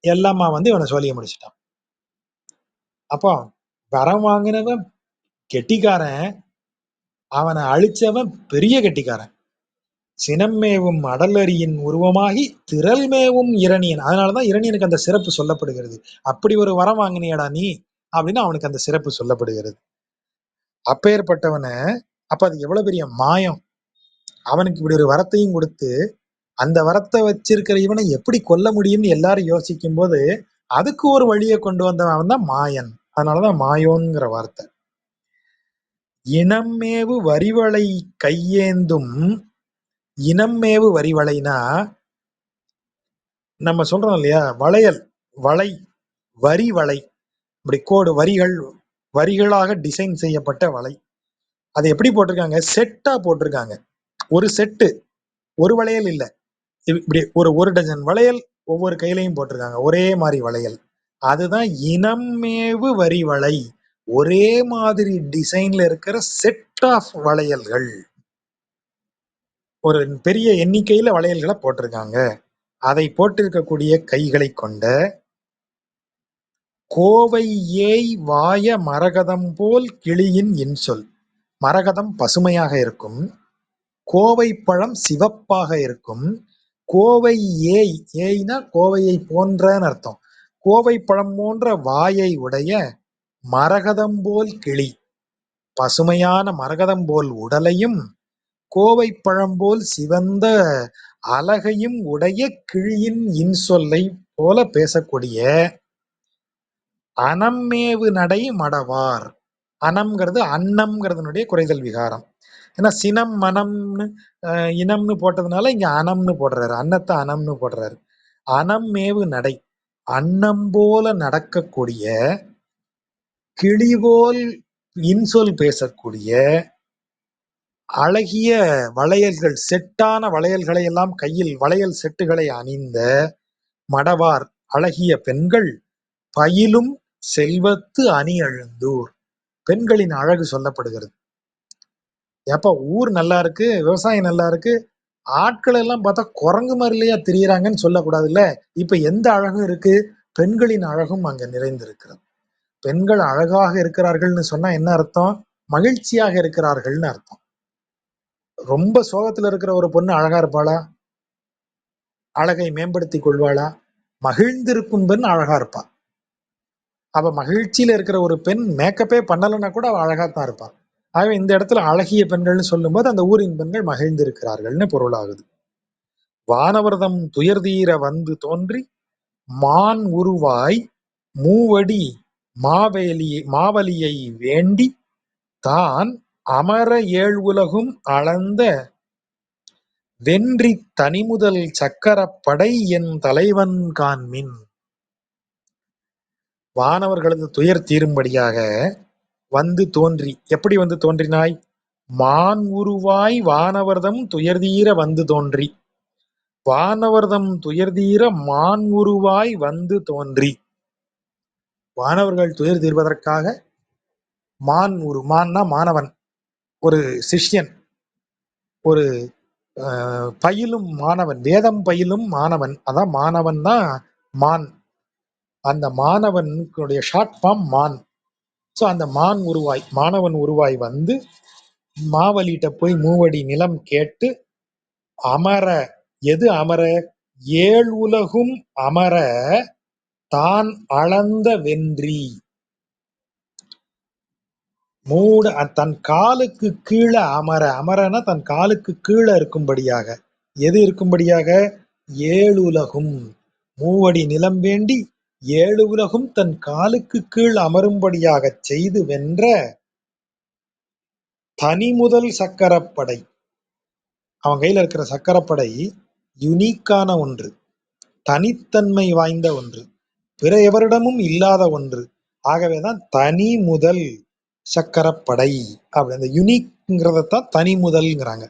எல்லாமா வந்து இவனை சொல்லிய முடிச்சிட்டான். அப்போ வரம் வாங்கினவன் கெட்டிக்காரன், அவனை அழிச்சவன் பெரிய கெட்டிக்காரன். சினமேவும் அடலரியின் உருவமாகி திரள்மேவும் இரணியன். அதனாலதான் இரணியனுக்கு அந்த சிறப்பு சொல்லப்படுகிறது. அப்படி ஒரு வரம் வாங்கினியடா நீ அப்படின்னு அவனுக்கு அந்த சிறப்பு சொல்லப்படுகிறது. அப்பேற்பட்டவனை, அப்ப அது எவ்வளவு பெரிய மாயம். அவனுக்கு இப்படி ஒரு வரத்தையும் கொடுத்து அந்த வரத்தை வச்சிருக்கிற இவனை எப்படி கொல்ல முடியும்னு எல்லாரும் யோசிக்கும் போது அதுக்கு ஒரு வழியை கொண்டு வந்தவன் தான் மாயன். அதனாலதான் மாயோன்கிற வார்த்தை. இனம்மேவு வரிவளை கையேந்தும். இனம்மேவு வரிவளைனா நம்ம சொல்றோம் இல்லையா, வளையல், வளை, வரி வளை, இப்படி கோடு வரிகள் வரிகளாக டிசைன் செய்யப்பட்ட வளை. அதை எப்படி போட்டிருக்காங்க? செட்டா போட்டிருக்காங்க. ஒரு செட்டு, ஒரு வளையல் இல்ல, இப்படி ஒரு ஒரு டஜன் வளையல் ஒவ்வொரு கையிலையும் போட்டிருக்காங்க, ஒரே மாதிரி வளையல். அதுதான் இனமேவு வரி வளை. ஒரே மாதிரி டிசைன்ல இருக்கிற செட் ஆஃப் வளையல்கள், ஒரு பெரிய எண்ணிக்கையில வளையல்களை போட்டிருக்காங்க. அதை போட்டிருக்கக்கூடிய கைகளை கொண்ட கோவை ஏய் வாய மரகதம் போல் கிளியின் இன்சொல். மரகதம் பசுமையாக இருக்கும், கோவை பழம் சிவப்பாக இருக்கும். கோவை ஏய், ஏய்னா கோவையை போன்றன்னு அர்த்தம். கோவை பழம் போன்ற வாயை உடைய மரகதம் போல் கிளி, பசுமையான மரகதம் போல் உடலையும் கோவை பழம் போல் சிவந்த அழகையும் உடைய கிளியின் இன்சொல்லை போல பேசக்கூடிய அனம்மேவு நடை மடவார். அனம்ங்கிறது அன்னம்ங்கிறதுனுடைய குறைதல் விகாரம். ஏன்னா சினம் மனம்னு இனம்னு போட்டதுனால இங்க அனம்னு போடுறாரு, அன்னத்தை அனம்னு போடுறாரு. அனம்மேவு நடை, அன்னம் போல நடக்கக்கூடிய, கிளிபோல் இன்சொல் பேசக்கூடிய, அழகிய வளையல்கள், செட்டான வளையல்களை எல்லாம் கையில் வளையல் செட்டுகளை அணிந்த மடவார் அழகிய பெண்கள் பயிலும் செல்வத்து அணி அழுந்தூர். பெண்களின் அழகு சொல்லப்படுகிறது. ஏப்ப ஊர் நல்லா இருக்கு, விவசாயம் நல்லா இருக்கு, ஆட்கள் எல்லாம் பார்த்தா குரங்கு மாதிரிலையா திரியறாங்கன்னு சொல்லக்கூடாதுல்ல. இப்ப எந்த அழகும் இருக்கு? பெண்களின் அழகும் அங்க நிறைந்திருக்கிறது. பெண்கள் அழகாக இருக்கிறார்கள்னு சொன்னா என்ன அர்த்தம்? மகிழ்ச்சியாக இருக்கிறார்கள்னு அர்த்தம். ரொம்ப சோகத்துல இருக்கிற ஒரு பொண்ணு அழகா இருப்பாளா? அழகை மேம்படுத்திக் கொள்வாளா? மகிழ்ந்திருக்கும் பெண் அழகா இருப்பா. அவ மகிழ்ச்சியில இருக்கிற ஒரு பெண் மேக்கப்பே பண்ணலைன்னா கூட அவ அழகாத்தான் இருப்பாள். ஆகவே இந்த இடத்துல அழகிய பெண்கள்னு சொல்லும்போது அந்த ஊரின் பெண்கள் மகிழ்ந்திருக்கிறார்கள்னு பொருளாகுது. வானவர்தம் துயர்தீர வந்து தோன்றி மான் உருவாய் மூவடி மாவலியை வேண்டி தான் அமர ஏழ் உலகும் அளந்த வென்றி தனிமுதல் சக்கரப்படை என் தலைவன் காண்மின். வானவர்களது துயர் தீரும்படியாக வந்து தோன்றி, எப்படி வந்து தோன்றினாய்? மான் உருவாய் வானவர்தம் துயர்தீர வந்து தோன்றி, வானவர்தம் துயர்தீர மான் உருவாய் வந்து தோன்றி. வானவர்கள் துயர் தீர்வதற்காக மான்னா மாணவன், ஒரு சிஷ்யன், ஒரு பயிலும் மாணவன், வேதம் பயிலும் மாணவன், அதான் மாணவன் தான் மான். அந்த மாணவனுடைய ஷார்ட் ஃபார்ம் மான். ஸோ அந்த மான் உருவாய், மாணவன் உருவாய் வந்து மாவலிட்ட போய் மூவடி நிலம் கேட்டு அமர, எது அமர? ஏழ் உலகும் அமர தான் அளந்த வென்றி. தன் காலுக்கு கீழே அமரனா தன் காலுக்கு கீழே இருக்கும்படியாக. எது இருக்கும்படியாக? ஏழுலகும். மூவடி நிலம் வேண்டி ஏழு உலகும் தன் காலுக்கு கீழ் அமரும்படியாகச் செய்து வென்ற தனிமுதல் சக்கரப்படை. அவன் கையில இருக்கிற சக்கரப்படை யுனிக்கான ஒன்று, தனித்தன்மை வாய்ந்த ஒன்று, பிற எவரிடமும் இல்லாத ஒன்று. ஆகவேதான் தனி முதல் சக்கரப்படை. அப்படி அந்த யுனிக்ங்கிறதான் தனி முதல்ங்கிறாங்க.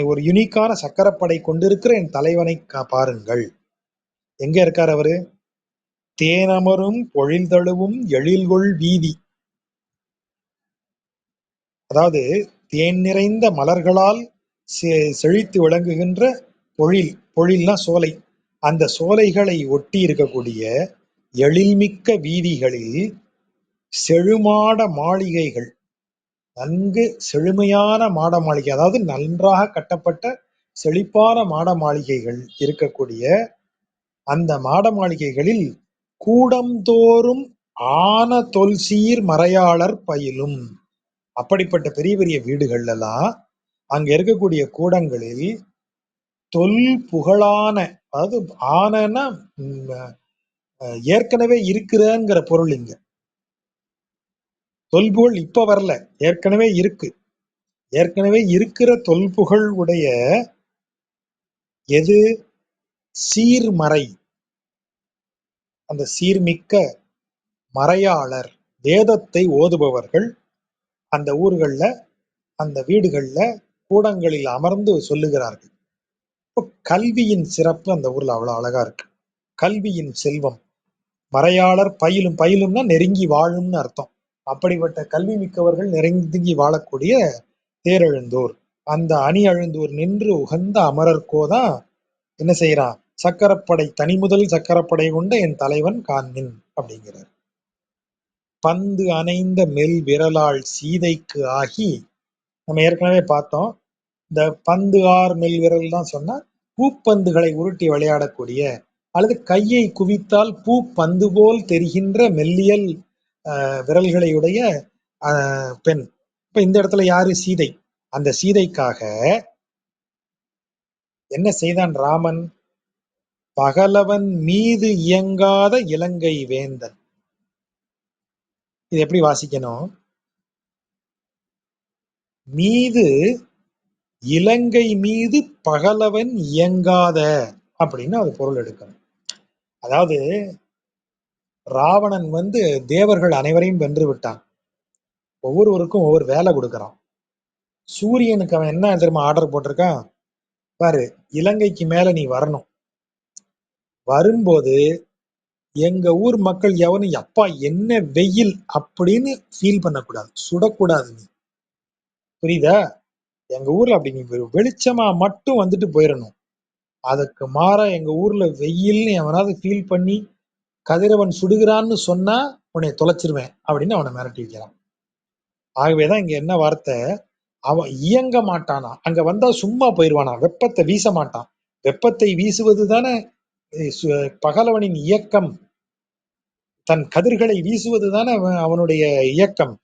ஒரு யுனிக்கான சக்கரப்படை கொண்டிருக்கிற என் தலைவனை பாருங்கள். எங்க இருக்கார் அவரு? தேனமரும் பொழில் தழுவும் எழில்கொள் வீதி. அதாவது தேன் நிறைந்த மலர்களால் செழித்து விளங்குகின்ற பொழில்னா சோலை. அந்த சோலைகளை ஒட்டி இருக்கக்கூடிய எழில்மிக்க வீதிகளில் செழுமாட மாளிகைகள், நன்கு செழுமையான மாட மாளிகை, அதாவது நன்றாக கட்டப்பட்ட செழிப்பான மாட மாளிகைகள் இருக்கக்கூடிய அந்த மாட மாளிகைகளில் கூடம்தோறும் ஆன தொல்சீர் மறையாளர் பயிலும். அப்படிப்பட்ட பெரிய பெரிய வீடுகள் எல்லாம் அங்க இருக்கக்கூடிய கூடங்களில் தொல் புகழான, அதாவது ஆனன்னா ஏற்கனவே இருக்கிறங்கிற பொருள். இங்க தொல்புகழ் இப்ப வரல, ஏற்கனவே இருக்கு. ஏற்கனவே இருக்கிற தொல்புகழ் உடைய எது? சீர்மறை. அந்த சீர்மிக்க மறையாளர், வேதத்தை ஓதுபவர்கள் அந்த ஊர்கள்ல அந்த வீடுகள்ல கூடங்களில் அமர்ந்து சொல்லுகிறார்கள். இப்போ கல்வியின் சிறப்பு அந்த ஊர்ல அவ்வளவு அழகா இருக்கு. கல்வியின் செல்வம். மறையாளர் பயிலும், பயிலும்னா நெருங்கி வாழும்னு அர்த்தம். அப்படிப்பட்ட கல்வி மிக்கவர்கள் நெருங்கி வாழக்கூடிய தேரெழுந்தூர். அந்த அணி அழுந்தூர் நின்று உகந்த அமரர்கோதான் என்ன செய்யறான்? சக்கரப்படை, தனி முதல் சக்கரப்படை கொண்ட என் தலைவன் காண்மின் அப்படிங்கிறார். பந்து அணைந்த மெல் விரலால் சீதைக்கு ஆகி. நம்ம ஏற்கனவே பார்த்தோம், இந்த பந்து ஆர் மெல் விரல் தான் சொன்னா பூப்பந்துகளை உருட்டி விளையாடக்கூடிய, அல்லது கையை குவித்தால் பூ பந்து போல் தெரிகின்ற மெல்லியல் விரல்களையுடைய பெண். இப்ப இந்த இடத்துல யாரு? சீதை. அந்த சீதைக்காக என்ன செய்தான் ராமன்? பகலவன் மீது இயங்காத இலங்கை வேந்தன். இது எப்படி வாசிக்கணும்? மீது, இலங்கை மீது பகலவன் இயங்காத அப்படின்னு அது பொருள் எடுக்கணும். அதாவது ராவணன் தேவர்கள் அனைவரையும் வென்று விட்டான். ஒவ்வொருவருக்கும் ஒவ்வொரு வேலை கொடுக்கறான். சூரியனுக்கு அவன் என்ன தெரியுமா ஆர்டர் போட்டிருக்கான்? பாரு, இலங்கைக்கு மேல நீ வரணும். வரும்போது எங்க ஊர் மக்கள் எவனும் அப்பா என்ன வெயில் அப்படின்னு ஃபீல் பண்ணக்கூடாது, சுடக்கூடாது. நீ புரியுதா? எங்க ஊர்ல அப்படி நீ வெளிச்சமா மட்டும் வந்துட்டு போயிடணும். அதுக்கு மாறா எங்க ஊர்ல வெயில்னு எவனாவது ஃபீல் பண்ணி கதிரவன் சுடுகிறான்னு சொன்னா உன்னை தொலைச்சிருவேன் அப்படின்னு அவனை மிரட்டி வைக்கிறான். ஆகவேதான் இங்க என்ன வார்த்தை? அவன் இயங்க மாட்டானா, அங்க வந்தா சும்மா போயிடுவானா, வெப்பத்தை வீச மாட்டான். வெப்பத்தை வீசுவது தானே பகலவனின் இயக்கம். தன் கதிர்களை வீசுவது தானே அவனுடைய இயக்கம்.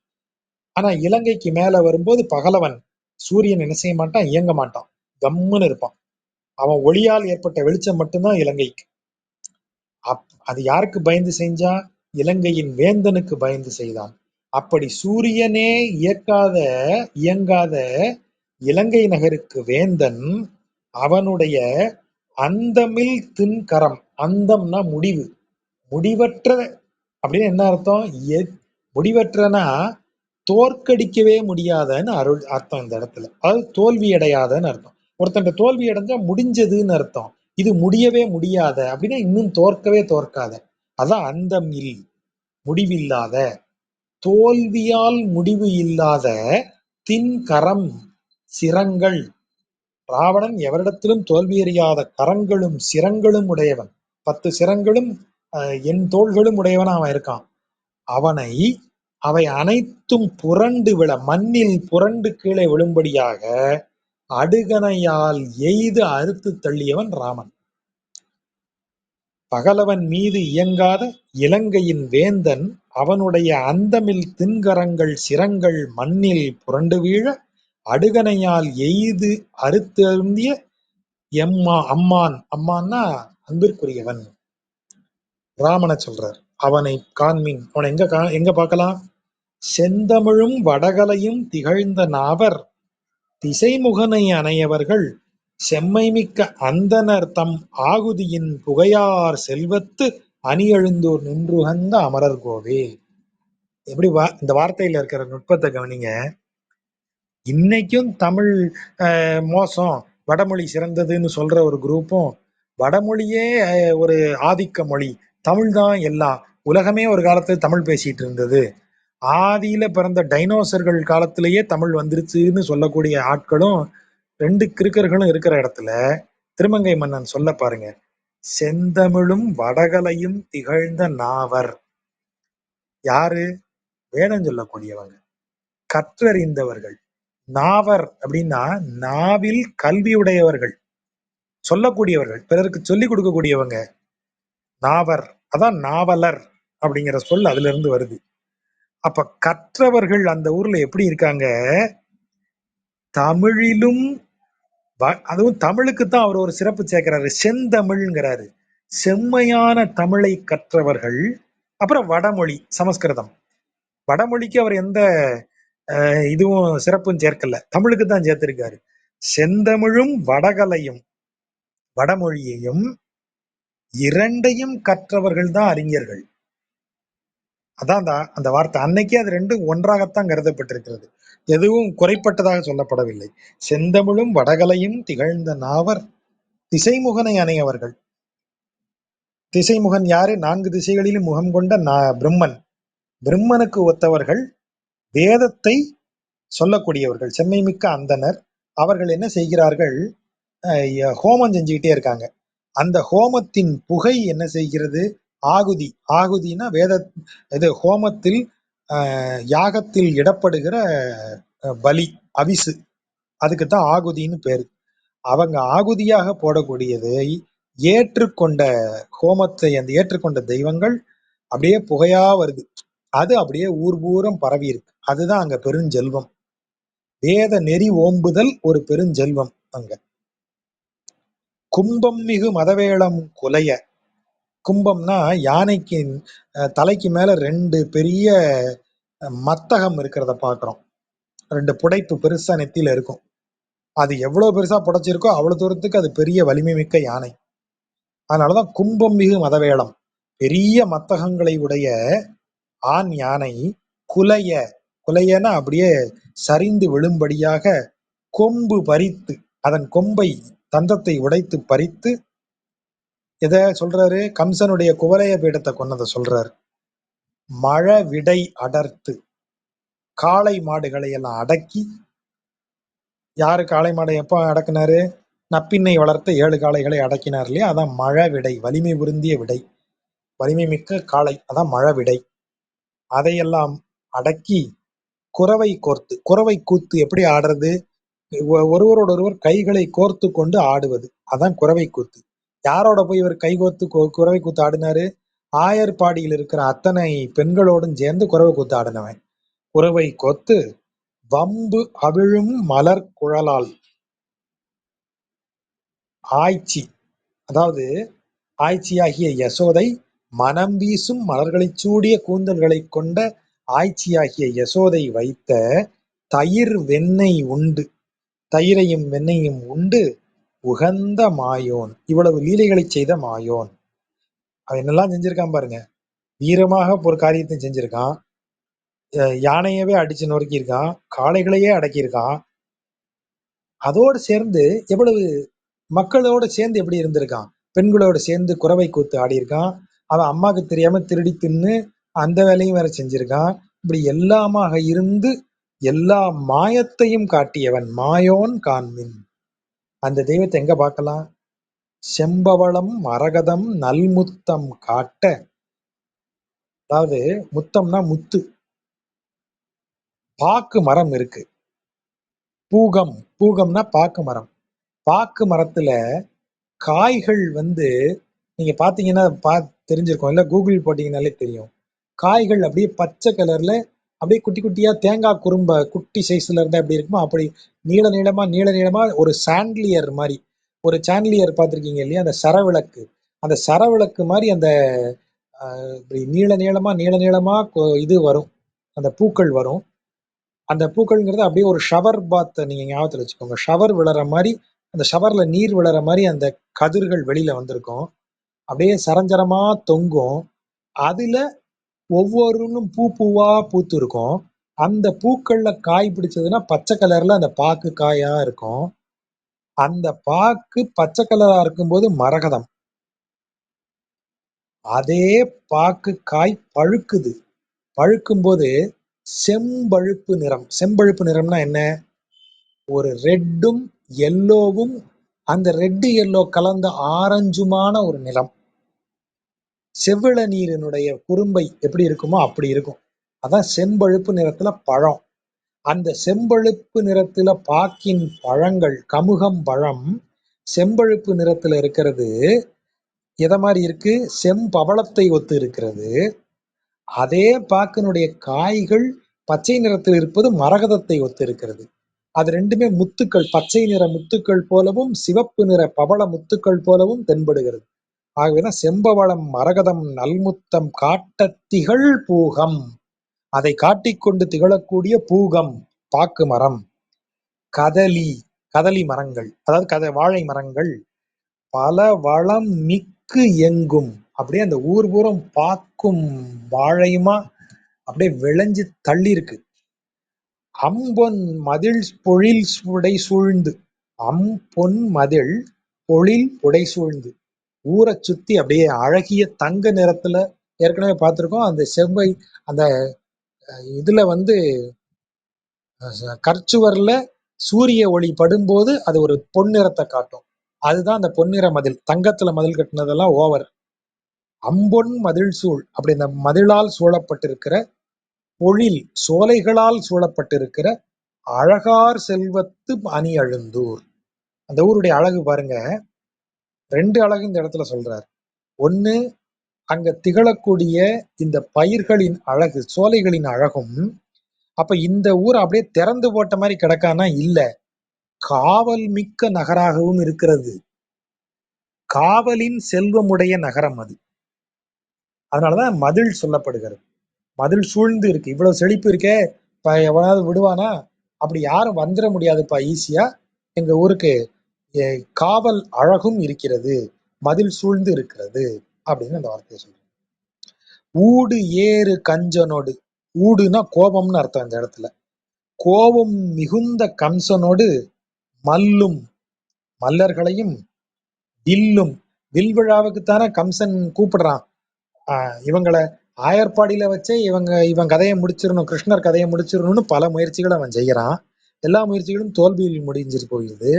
ஆனா இலங்கைக்கு மேல வரும்போது பகலவன் சூரியன் என்ன செய்ய மாட்டான்? இயங்க மாட்டான், கம்முன்னு இருப்பான். அவன் ஒளியால் ஏற்பட்ட வெளிச்சம் மட்டும்தான் இலங்கைக்கு. அது யாருக்கு பயந்து செஞ்சான்? இலங்கையின் வேந்தனுக்கு பயந்து செய்தான். அப்படி சூரியனே இயங்காத இலங்கை நகருக்கு வேந்தன், அவனுடைய அந்தமில் திண்கரம். அந்தம்னா முடிவு, முடிவற்ற அப்படின்னு என்ன அர்த்தம்? முடிவற்றனா தோற்கடிக்கவே முடியாதன்னு அர்த்தம் இந்த இடத்துல. அதாவது தோல்வி அடையாதன்னு அர்த்தம். ஒருத்தன் தோல்வி அடைஞ்சா முடிஞ்சதுன்னு அர்த்தம். இது முடியவே முடியாத அப்படின்னா இன்னும் தோற்காத. அதான் அந்தம் இல், முடிவில்லாத, தோல்வியால் முடிவு இல்லாத திண்கரம், சிரங்கள். ராவணன் எவரிடத்திலும் தோல்வியறியாத கரங்களும் சிரங்களும் உடையவன். 10 சிரங்களும் என் தோள்களும் உடையவன் அவன் இருக்கான். அவனை அவை அனைத்தும் புரண்டு விழ, மண்ணில் புரண்டு கீழே விழும்படியாக அடுகணையால் எய்து அறுத்து தள்ளியவன் ராமன். பகலவன் மீது இயங்காத இலங்கையின் வேந்தன் அவனுடைய அந்தமில் திண்கரங்கள் சிரங்கள் மண்ணில் புரண்டு வீழ அடுகணையால் எய்து அறுத்தருந்திய அம்மான். அம்மான்னா அன்பிற்குரியவன். ராமனை சொல்றார். அவனை காண்மின். அவனை எங்க பார்க்கலாம்? செந்தமிழும் வடகலையும் திகழ்ந்த நாவர் திசைமுகனை அணையவர்கள் செம்மைமிக்க அந்தணர் தம் ஆகுதியின் புகையார் செல்வத்து அணியெழுந்தோர் நின்றுகந்த அமரர் கோவே. எப்படி இந்த வார்த்தையில இருக்கிற நுட்பத்தை கவனிங்க. இன்னைக்கும் தமிழ் மோசம், வடமொழி சிறந்ததுன்னு சொல்ற ஒரு குரூப்பும், வடமொழியே ஒரு ஆதிக்க மொழி, தமிழ் தான் எல்லாம், உலகமே ஒரு காலத்துல தமிழ் பேசிட்டு இருந்தது, ஆதியில பிறந்த டைனோசர்கள் காலத்திலேயே தமிழ் வந்துருச்சுன்னு சொல்லக்கூடிய ஆட்களும், ரெண்டு கிறுக்கர்களும் இருக்கிற இடத்துல திருமங்கை மன்னன் சொல்ல பாருங்க. செந்தமிழும் வடகலையும் திகழ்ந்த நாவர். யாரு? வேதம் சொல்லக்கூடியவங்க, கற்றறிந்தவர்கள். நாவர் அப்படின்னா நாவில் கல்வி உடையவர்கள், சொல்லக்கூடியவர்கள், பிறருக்கு சொல்லிக் கொடுக்கக்கூடியவங்க. நாவர், அதான் நாவலர் அப்படிங்கிற சொல் அதுல இருந்து வருது. அப்ப கற்றவர்கள் அந்த ஊர்ல எப்படி இருக்காங்க? தமிழிலும், அதுவும் தமிழுக்கு தான் அவர் ஒரு சிறப்பு சேர்க்கிறாரு, செந்தமிழ்ங்கிறாரு. செம்மையான தமிழை கற்றவர்கள். அப்புறம் வடமொழி, சமஸ்கிருதம். வடமொழிக்கு அவர் எந்த இதுவும் சிறப்பும் சேர்க்கல, தமிழுக்கு தான் சேர்த்திருக்காரு. செந்தமிழும் வடகலையும் வடமொழியையும் இரண்டையும் கற்றவர்கள் தான் அறிஞர்கள். அதான் அந்த வார்த்தை. அன்னைக்கே அது ரெண்டும் ஒன்றாகத்தான் கருதப்பட்டிருக்கிறது, எதுவும் குறைப்பட்டதாக சொல்லப்படவில்லை. செந்தமிழும் வடகலையும் திகழ்ந்த நாவர் திசைமுகனை அணையவர்கள். திசைமுகன் யாரு? 4 திசைகளிலும் முகம் கொண்ட பிரம்மன். பிரம்மனுக்கு ஒத்தவர்கள், வேதத்தை சொல்லக்கூடியவர்கள், செம்மை மிக்க அந்தனர். அவர்கள் என்ன செய்கிறார்கள்? ஹோமம் செஞ்சுக்கிட்டே இருக்காங்க. அந்த ஹோமத்தின் புகை என்ன செய்கிறது? ஆகுதி. ஆகுதினா வேத இது ஹோமத்தில் யாகத்தில் இடப்படுகிற பலி, அவிசு, அதுக்குத்தான் ஆகுதின்னு பேரு. அவங்க ஆகுதியாக போடக்கூடியதை ஏற்றுக்கொண்ட ஹோமத்தை அந்த ஏற்றுக்கொண்ட தெய்வங்கள் அப்படியே புகையா வருது. அது அப்படியே ஊர் பூரம் பரவி இருக்கு. அதுதான் அங்க பெருஞ்செல்வம். வேத நெறி ஓம்புதல் ஒரு பெருஞ்செல்வம் அங்க. கும்பம் மிகு மதவேளம் குலைய. கும்பம்னா யானைக்கு தலைக்கு மேல 2 பெரிய மத்தகம் இருக்கிறத பாக்குறோம். 2 புடைப்பு பெருசா நெத்தியில இருக்கும். அது எவ்வளவு பெருசா புடைச்சிருக்கோ அவ்வளவு தூரத்துக்கு அது பெரிய வலிமை மிக்க யானை. அதனாலதான் கும்பம் மிகு மதவேளம், பெரிய மத்தகங்களை உடைய ஆண் யானை குலைய. குலையன அப்படியே சரிந்து விழும்படியாக கொம்பு பறித்து, அதன் கொம்பை தந்தத்தை உடைத்து பறித்து, எதை சொல்றாரு? கம்சனுடைய குவலய பீடத்தை கொன்னதை சொல்றாரு. மழ விடை அடர்த்து, காளை மாடுகளை எல்லாம் அடக்கி. யாரு காளை மாடை எப்ப அடக்குனாரு? நப்பின்னை வளர்த்த 7 காளைகளை அடக்கினார் இல்லையா? அதான் மழ விடை, வலிமை பொருந்திய விடை, வலிமை மிக்க காளை, அதான் மழ விடை. அதையெல்லாம் அடக்கி குரவை கோர்த்து. குரவை கூத்து எப்படி ஆடுறது? ஒருவர் கைகளை கோர்த்து கொண்டு ஆடுவது, அதான் குரவை கூத்து. யாரோட போய் இவர் கை கோர்த்து குரவை கூத்து ஆடினாரு? ஆயர்பாடியில் இருக்கிற அத்தனை பெண்களோடும் சேர்ந்து குரவை கூத்து ஆடினவன். குரவை கோத்து வம்பு அவிழும் மலர் குழலால். ஆய்ச்சி, அதாவது ஆய்ச்சியாகிய யசோதை மனம் வீசும் மலர்களை சூடிய கூந்தல்களை கொண்ட ஆய்ச்சியாகிய யசோதை வைத்த தயிர் வெண்ணெய் உண்டு, தயிரையும் வெண்ணையும் உண்டு உகந்த மாயோன். இவ்வளவு லீலைகளை செய்த மாயோன். அவன் என்னெல்லாம் செஞ்சிருக்கான் பாருங்க. வீரமாக ஒரு காரியத்தை செஞ்சிருக்கான், யானையவே அடிச்சு நொறுக்கியிருக்கான், காளைகளையே அடக்கியிருக்கான். அதோடு சேர்ந்து எவ்வளவு மக்களோட சேர்ந்து எப்படி இருந்திருக்கான், பெண்களோட சேர்ந்து குரவை கூத்து ஆடியிருக்கான். அவன் அம்மாவுக்கு தெரியாம திருடி தின்னு அந்த வேலையும் வேற செஞ்சிருக்கான். இப்படி எல்லாமாக இருந்து எல்லா மாயத்தையும் காட்டியவன் மாயோன் காண்மின். அந்த தெய்வத்தை எங்க பார்க்கலாம்? செம்பவளம் மரகதம் நல்முத்தம் காட்ட. அதாவது முத்தம்னா முத்து. பாக்கு மரம் இருக்கு, பூகம், பூகம்னா பாக்கு மரம். பாக்கு மரத்துல காய்கள் நீங்க பாத்தீங்கன்னா தெரிஞ்சிருக்கும், இல்ல கூகுள் போட்டீங்கன்னாலே தெரியும். காய்கள் அப்படியே பச்சை கலர்ல அப்படியே குட்டி குட்டியா தேங்காய் குறும்ப குட்டி சைஸ்ல இருந்தா எப்படி இருக்குமோ அப்படி நீள நீளமா ஒரு சாண்ட்லியர் மாதிரி, ஒரு சாண்ட்லியர் பார்த்திருக்கீங்க இல்லையா, அந்த சரவிளக்கு, அந்த சரவிளக்கு மாதிரி அந்த இப்படி நீள நீளமா இது வரும், அந்த பூக்கள் வரும். அந்த பூக்கள்ங்கிறது அப்படியே ஒரு ஷவர் பாத் நீங்க ஞாபகத்துல வச்சுக்கோங்க. ஷவர் விழற மாதிரி, அந்த ஷவர்ல நீர் விழற மாதிரி அந்த கதிர்கள் வெளியில வந்திருக்கும். அப்படியே சரஞ்சரமா தொங்கும். அதுல ஒவ்வொன்னும் பூ பூவா பூத்து இருக்கும். அந்த பூக்கள்ல காய் பிடிச்சதுன்னா பச்சை கலர்ல அந்த பாக்கு காயா இருக்கும். அந்த பாக்கு பச்சை கலரா இருக்கும்போது மரகதம். அதே பாக்கு காய் பழுக்குது. பழுக்கும்போது செம்பழுப்பு நிறம். செம்பழுப்பு நிறம்னா என்ன? ஒரு ரெட்டும் எல்லோவும், அந்த ரெட்டு எல்லோ கலந்த ஆரஞ்சுமான ஒரு நிறம். செவ்விள நீரினுடைய குறும்பை எப்படி இருக்குமோ அப்படி இருக்கும். அதான் செம்பழுப்பு நிறத்துல பழம். அந்த செம்பழுப்பு நிறத்துல பாக்கின் பழங்கள், கமுகம் பழம் செம்பழுப்பு நிறத்துல இருக்கிறது எத மாதிரி இருக்கு? செம்பவளத்தை ஒத்து இருக்கிறது. அதே பாக்கினுடைய காய்கள் பச்சை நிறத்தில் இருப்பது மரகதத்தை ஒத்து இருக்கிறது. அது ரெண்டுமே முத்துக்கள், பச்சை நிற முத்துக்கள் போலவும் சிவப்பு நிற பவள முத்துக்கள் போலவும் தென்படுகிறது. ஆகவேதான் செம்பவளம் மரகதம் நல்முத்தம் காட்டத் திகழ் பூகம். அதை காட்டிக்கொண்டு திகழக்கூடிய பூகம் பாக்கு மரம். கதலி, கதலி மரங்கள், அதாவது வாழை மரங்கள் பல வளம் மிக்கு எங்கும். அப்படியே அந்த ஊர் பூரம் பாக்கும் வாழையுமா அப்படியே விளைஞ்சு தள்ளி இருக்கு. அம்பொன் மதில் பொழில் புடை சூழ்ந்து, அம்பொன் மதில் பொழில் புடை சூழ்ந்து, ஊரை சுத்தி அப்படியே அழகிய தங்க நிறத்துல, ஏற்கனவே பார்த்திருக்கோம் அந்த செவ்வை, அந்த இதுல வந்து கற்சுவர்ல சூரிய ஒளி படும்போது அது ஒரு பொன்னிறத்தை காட்டும். அதுதான் அந்த பொன்னிற மதில். தங்கத்துல மதில் கட்டினதெல்லாம் ஓவர். அம்பொன் மதில் சூழ், அப்படி இந்த மதிலால் சூழப்பட்டிருக்கிற பொழில் சோலைகளால் சூழப்பட்டிருக்கிற அழகார் செல்வத்து அணி அழுந்தூர். அந்த ஊருடைய அழகு பாருங்க. ரெண்டு அழகு இந்த இடத்துல சொல்றார். ஒண்ணு, அங்க திகழக்கூடிய இந்த பயிர்களின் அழகு, சோலைகளின் அழகும். அப்ப இந்த ஊர் அப்படியே திறந்து போட்ட மாதிரி கிடக்கானா? இல்ல, காவல் மிக்க நகராகவும் இருக்கிறது. காவலின் செல்வமுடைய நகரம் அது. அதனாலதான் மதில் சொல்லப்படுகிறது. மதில் சூழ்ந்து இருக்கு. இவ்வளவு செழிப்பு இருக்கே, இப்ப எவனாவது விடுவானா? அப்படி யாரும் வந்துட முடியாதுப்பா ஈஸியா. எங்க ஊருக்கு காவல் அழகும் இருக்கிறது, மதில் சூழ்ந்து இருக்கிறது அப்படின்னு அந்த வார்த்தையை சொல்றேன். ஊடு ஏறு கஞ்சனோடு, ஊடுனா கோபம்னு அர்த்தம் இந்த இடத்துல. கோபம் மிகுந்த கம்சனோடு மல்லும், மல்லர்களையும் வில்லும், வில் விழாவுக்குத்தானே கம்சன் கூப்பிடுறான். இவங்களை ஆயர்பாடியில வச்சே இவன் கதையை முடிச்சிடணும், கிருஷ்ணர் கதையை முடிச்சிடணும்னு பல முயற்சிகளை அவன் செய்யறான். எல்லா முயற்சிகளும் தோல்வியில் முடிஞ்சிட்டு போயிடுது.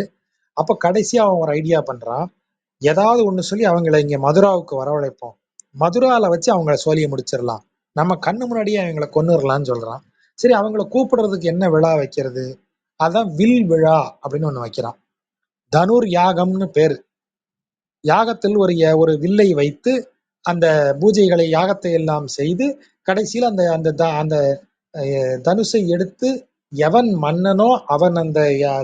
அப்ப கடைசியா அவன் ஒரு ஐடியா பண்றான். ஏதாவது ஒண்ணு சொல்லி அவங்களை இங்க மதுராவுக்கு வரவழைப்போம், மதுரால வச்சு அவங்கள சோழியை முடிச்சிடலாம், நம்ம கண்ணு முன்னாடியே அவங்களை கொன்னுடலாம்னு சொல்றான். சரி, அவங்கள கூப்பிடுறதுக்கு என்ன விழா வைக்கிறது? அதான் வில் விழா அப்படின்னு ஒண்ணு வைக்கிறான். தனுர் யாகம்னு பேரு. யாகத்தில் ஒரு வில்லை வைத்து அந்த பூஜைகளை, யாகத்தை எல்லாம் செய்து கடைசியில் அந்த அந்த அந்த தனுசை எடுத்து எவன் மன்னனோ அவன் அந்த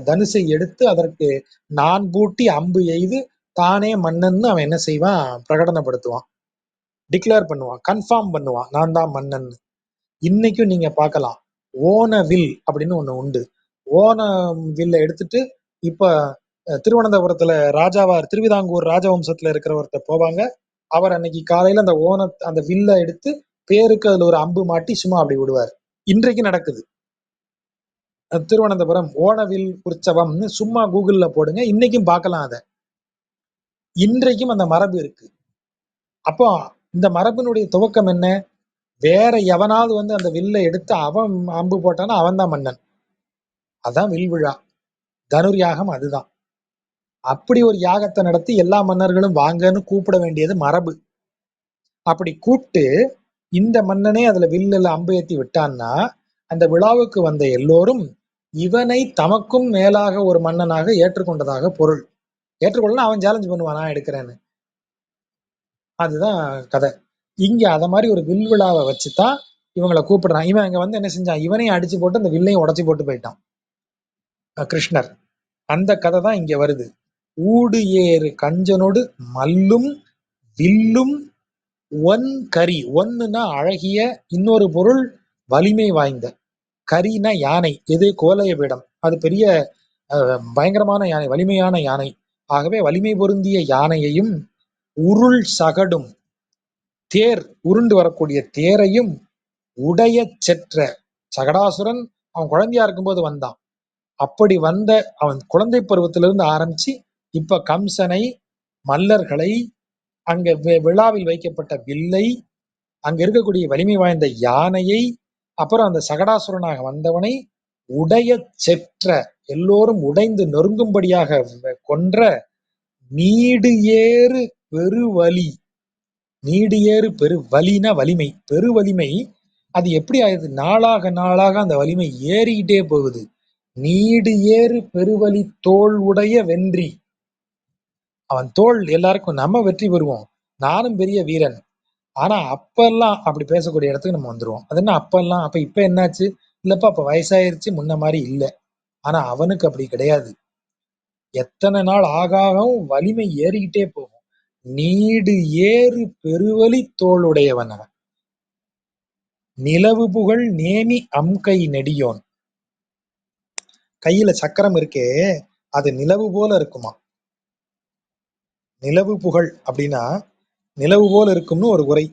தனுசை எடுத்து அதற்கு நான் பூட்டி அம்பு எய்து தானே மன்னன்னு அவன் என்ன செய்வான்? பிரகடனப்படுத்துவான், டிக்ளேர் பண்ணுவான், கன்ஃபார்ம் பண்ணுவான், நான் தான் மன்னன். இன்னைக்கும் நீங்க பார்க்கலாம், ஓன வில் அப்படின்னு ஒண்ணு உண்டு. ஓன வில்ல எடுத்துட்டு இப்ப திருவனந்தபுரத்துல ராஜாவார், திருவிதாங்கூர் ராஜவம்சத்துல இருக்கிறவர்கிட்ட போவாங்க. அவர் அன்னைக்கு காலையில அந்த அந்த வில்ல எடுத்து பேருக்கு அதுல ஒரு அம்பு மாட்டி சும்மா அப்படி விடுவார். இன்றைக்கு நடக்குது திருவனந்தபுரம் ஓணவில் உற்சவம்னு சும்மா கூகுள்ல போடுங்க, இன்னைக்கும் பார்க்கலாம் அதை. இன்றைக்கும் அந்த மரபு இருக்கு. அப்போ இந்த மரபினுடைய துவக்கம் என்ன? வேற எவனாவது வந்து அந்த வில்ல எடுத்து அவன் அம்பு போட்டானா அவன் தான் மன்னன். அதான் வில் விழா, தனுர் யாகம் அதுதான். அப்படி ஒரு யாகத்தை நடத்தி எல்லா மன்னர்களும் வாங்கன்னு கூப்பிட வேண்டியது மரபு. அப்படி கூப்பிட்டு இந்த மன்னனே அதுல வில்லுல அம்பு ஏத்தி விட்டான்னா அந்த விழாவுக்கு வந்த எல்லோரும் இவனை தமக்கும் மேலாக ஒரு மன்னனாக ஏற்றுக்கொண்டதாக பொருள். ஏற்றுக்கொள்ளனா அவன் சேலஞ்ச் பண்ணுவான், நான் எடுக்கிறேன்னு. அதுதான் கதை. இங்க அத மாதிரி ஒரு வில் விழாவை வச்சுதான் இவங்களை கூப்பிடுறான். இவன் அங்க வந்து என்ன செஞ்சான், இவனையும் அடிச்சு போட்டு அந்த வில்லையும் உடைச்சு போட்டு போயிட்டான் கிருஷ்ணர். அந்த கதை தான் இங்க வருது. ஊடு ஏறு கஞ்சனோடு மல்லும் வில்லும் ஒன் கரி. ஒன்னுனா அழகிய, இன்னொரு பொருள் வலிமை வாய்ந்த. கரினா யானை. எது? கோலைய பீடம். அது பெரிய பயங்கரமான யானை, வலிமையான யானை. ஆகவே வலிமை பொருந்திய யானையையும் உருள் சகடும் தேர், உருண்டு வரக்கூடிய தேரையும் உடைய செற்ற சகடாசுரன் அவன் குழந்தையா இருக்கும்போது வந்தான். அப்படி வந்த அவன் குழந்தை பருவத்திலிருந்து ஆரம்பிச்சு இப்ப கம்சனை, மல்லர்களை, அங்க விழாவில் வைக்கப்பட்ட வில்லை, அங்க இருக்கக்கூடிய வலிமை வாய்ந்த யானையை, அப்புறம் அந்த சகடாசுரனாக வந்தவனை உடைய செற்ற, எல்லோரும் உடைந்து நொறுங்கும்படியாக கொன்ற நீடு ஏறு பெருவலி. நீடு ஏறு பெரு வலினா வலிமை, பெருவலிமை. அது எப்படி ஆகுது? நாளாக நாளாக அந்த வலிமை ஏறிக்கிட்டே போகுது. நீடு ஏறு பெருவலி தோல் உடைய வென்றி. அவன் தோல் எல்லாருக்கும் நம்ம வெற்றி பெறுவோம், நானும் பெரிய வீரன். ஆனா அப்பெல்லாம் அப்படி பேசக்கூடிய இடத்துக்கு நம்ம வந்துருவோம். அது என்ன அப்பெல்லாம்? அப்ப இப்ப என்னாச்சு? இல்லப்பா அப்ப வயசாயிருச்சு, முன்ன மாதிரி இல்ல. ஆனா அவனுக்கு அப்படி கிடையாது. எத்தனை நாள் ஆகாகவும் வலிமை ஏறிக்கிட்டே போகும். நீடு ஏறு பெருவலி தோளுடையவன் அவன். நிலவு புகழ் நேமி அம்கை நெடியோன். கையில சக்கரம் இருக்கே, அது நிலவு போல இருக்குமா. நிலவு புகழ் அப்படின்னா நிலவு போல இருக்கும்னு ஒரு உரை.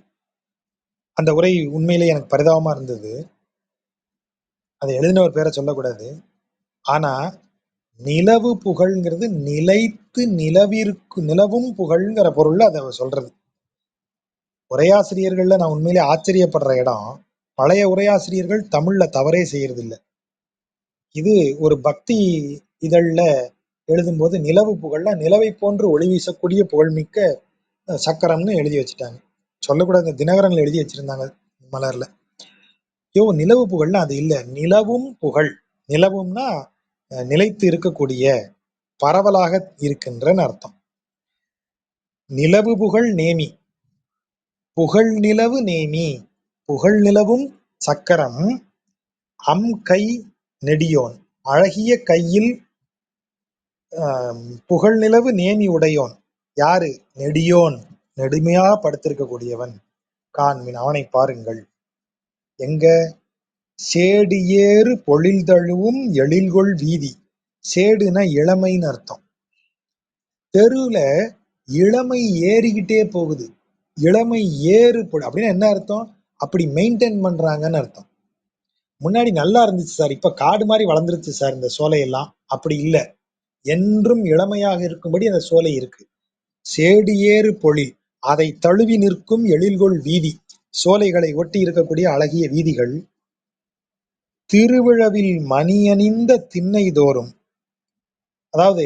அந்த உரை உண்மையிலேயே எனக்கு பரிதாபமா இருந்தது. அதை எழுதினவர் பேரை சொல்லக்கூடாது. ஆனா நிலவு புகழ்ங்கிறது நிலைத்து நிலவிற்கு, நிலவும் புகழ்ங்கிற பொருள்ல அதை சொல்றது. உரையாசிரியர்கள்ல நான் உண்மையிலே ஆச்சரியப்படுற இடம், பழைய உரையாசிரியர்கள் தமிழ்ல தவறே செய்யறது இல்லை. இது ஒரு பக்தி இதழ்ல எழுதும்போது நிலவு புகழ்ல நிலவை போன்று ஒளி வீசக்கூடிய புகழ்மிக்க சக்கரம்னு எழுதி வச்சுட்டாங்க. சொல்லக்கூடாது, தினகரன்ல எழுதி வச்சிருந்தாங்க மலர்ல. நிலவு புகழ்னா அது இல்ல, நிலவும் புகழ். நிலவும்னா நிலைத்து இருக்கக்கூடிய, பரவலாக இருக்கின்றன்னு அர்த்தம். நிலவு புகழ் நேமி, புகழ் நிலவு நேமி, புகழ் நிலவும் சக்கரம். அம் கை நெடியோன், அழகிய கையில் புகழ் நிலவு நேமி உடையோன். யாரு? நெடியோன், நெடுமையா படுத்திருக்கக்கூடியவன். காண்மின், அவனை பாருங்கள். எங்க? சேடு ஏறு பொழில் தழுவும் எழில்கொள் வீதி. சேடுனா இளமைன்னு அர்த்தம். தெருவுல இளமை ஏறிக்கிட்டே போகுது. இளமை ஏறு அப்படின்னா என்ன அர்த்தம்? அப்படி மெயின்டைன் பண்றாங்கன்னு அர்த்தம். முன்னாடி நல்லா இருந்துச்சு சார், இப்ப காடு மாதிரி வளர்ந்துருச்சு சார் இந்த சோலையெல்லாம். அப்படி இல்லை, என்றும் இளமையாக இருக்கும்படி அந்த சோலை இருக்கு. சேடு ஏறு பொழில், அதை தழுவி நிற்கும் எழில்கொள் வீதி, சோலைகளை ஒட்டி இருக்கக்கூடிய அழகிய வீதிகள். திருவிழவில் மணியணிந்த திண்ணை தோறும். அதாவது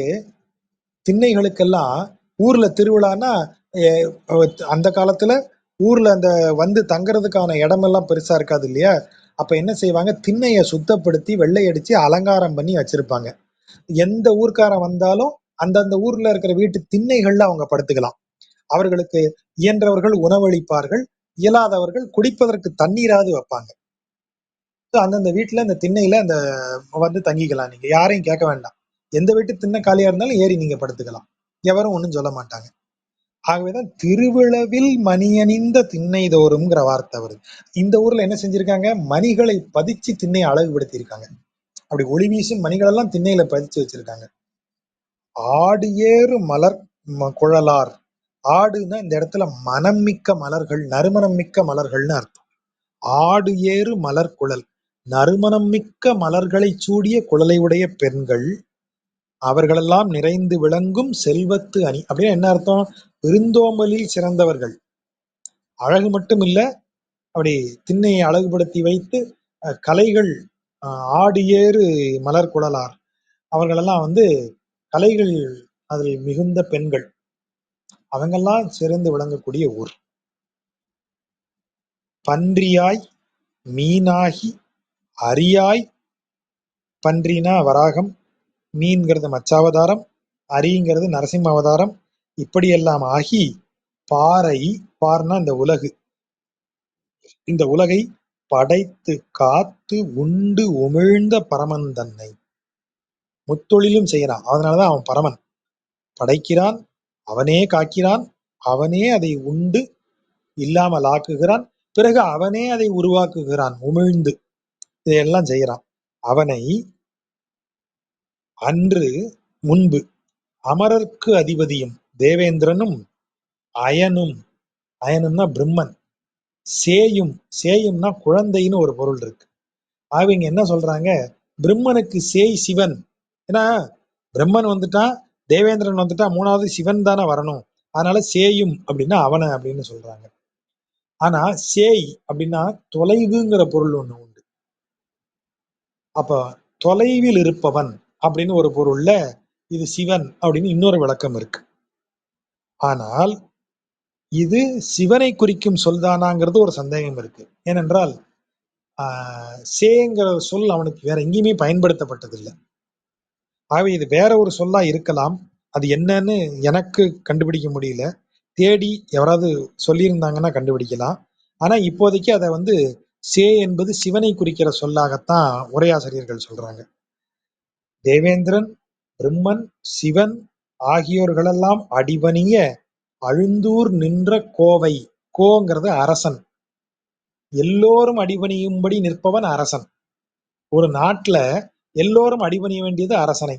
திண்ணைகளுக்கெல்லாம் ஊர்ல திருவிழான்னா அந்த காலத்துல ஊர்ல அந்த வந்து தங்கறதுக்கான இடமெல்லாம் பெருசா இருக்காது இல்லையா. அப்ப என்ன செய்வாங்க, திண்ணைய சுத்தப்படுத்தி வெள்ளை அடிச்சு அலங்காரம் பண்ணி வச்சிருப்பாங்க. எந்த ஊர்க்காரன் வந்தாலும் அந்தந்த ஊர்ல இருக்கிற வீட்டு திண்ணைகள்ல அவங்க படுத்துக்கலாம். அவர்களுக்கு இயன்றவர்கள் உணவளிப்பார்கள், இயலாதவர்கள் குடிப்பதற்கு தண்ணீராவது வைப்பாங்க. அந்தந்த வீட்டுல அந்த திண்ணையில அந்த வந்து தங்கிக்கலாம். நீங்க யாரையும் கேட்க வேண்டாம். எந்த வீட்டு திண்ணை காலியா இருந்தாலும் ஏறி நீங்க படுத்துக்கலாம், எவரும் ஒண்ணும் சொல்ல மாட்டாங்க. ஆகவேதான் திருவிழவில் மணியணிந்த திண்ணை தோறும்ங்கிற வார்த்தை வருது. இந்த ஊர்ல என்ன செஞ்சிருக்காங்க, மணிகளை பதிச்சு திண்ணையை அழகுபடுத்தி இருக்காங்க. அப்படி ஒளி வீசும் மணிகள் எல்லாம் திண்ணையில பதிச்சு வச்சிருக்காங்க. ஆடு ஏறு மலர் குழலார். ஆடுன்னா இந்த இடத்துல மனம் மிக்க மலர்கள், நறுமணம் மிக்க மலர்கள்னு அர்த்தம். ஆடு ஏறு மலர் குழல், நறுமணம் மிக்க மலர்களை சூடிய குழலை உடைய பெண்கள், அவர்களெல்லாம் நிறைந்து விளங்கும் செல்வத்து அணி. அப்படின்னு என்ன அர்த்தம்? விருந்தோம்பலில் சிறந்தவர்கள். அழகு மட்டும் இல்ல, அப்படி திண்ணையை அழகுபடுத்தி வைத்து கலைகள், ஆடு ஏறு மலர் குழலார், அவர்களெல்லாம் வந்து கலைகள் அதில் மிகுந்த பெண்கள், அவங்கெல்லாம் சிறந்து விளங்கக்கூடிய ஊர். பன்றியாய் மீனாகி அரியாய். பன்றினா வராகம், மீன்கிறது மச்சாவதாரம், அரிங்கிறது நரசிம்ம அவதாரம். இப்படியெல்லாம் ஆகி பாரை, பார்னா இந்த உலகை படைத்து காத்து உண்டு உமிழ்ந்த பரமன் தன்னை முத்தொழிலும் செய்யறான். அதனாலதான் அவன் பரமன். படைக்கிறான், அவனே காக்கிறான், அவனே அதை உண்டு இல்லாமல் ஆக்குகிறான், பிறகு அவனே அதை உருவாக்குகிறான் உமிழ்ந்து. இதையெல்லாம் செய்யறான். அவனை அன்று முன்பு அமரர்க்கு அதிபதியும் தேவேந்திரனும் அயனும், அயனும்னா பிரம்மன், சேயும், சேயும்னா குழந்தைன்னு ஒரு பொருள் இருக்கு. அவங்க என்ன சொல்றாங்க, பிரம்மனுக்கு சேய் சிவன். ஏன்னா பிரம்மன் வந்துட்டான், தேவேந்திரன் வந்துட்டா, மூணாவது சிவன் தானே வரணும். அதனால சேயும் அப்படின்னா அவனை அப்படின்னு சொல்றாங்க. ஆனா சேய் அப்படின்னா தொலைவுங்கிற பொருள் ஒண்ணு உண்டு. அப்ப தொலைவில் இருப்பவன் அப்படின்னு ஒரு பொருள்ல இது சிவன் அப்படின்னு இன்னொரு விளக்கம் இருக்கு. ஆனால் இது சிவனை குறிக்கும் சொல்தானாங்கிறது ஒரு சந்தேகம் இருக்கு. ஏனென்றால் சேங்கிற சொல் அவனுக்கு வேற எங்கேயுமே பயன்படுத்தப்பட்டதில்லை. ஆகவே இது வேற ஒரு சொல்லா இருக்கலாம். அது என்னன்னு எனக்கு கண்டுபிடிக்க முடியல. தேடி யாராவது சொல்லியிருந்தாங்கன்னா கண்டுபிடிக்கலாம். ஆனா இப்போதைக்கு அதை சே என்பது சிவனை குறிக்கிற சொல்லாகத்தான் உரையாசிரியர்கள் சொல்றாங்க. தேவேந்திரன், பிரம்மன், சிவன் ஆகியோர்களெல்லாம் அடிபணிய அழுந்தூர் நின்ற கோவை. கோங்கிறது அரசன். எல்லோரும் அடிபணியும்படி நிற்பவன் அரசன். ஒரு நாட்டுல எல்லோரும் அடிபணிய வேண்டியது அரசனை.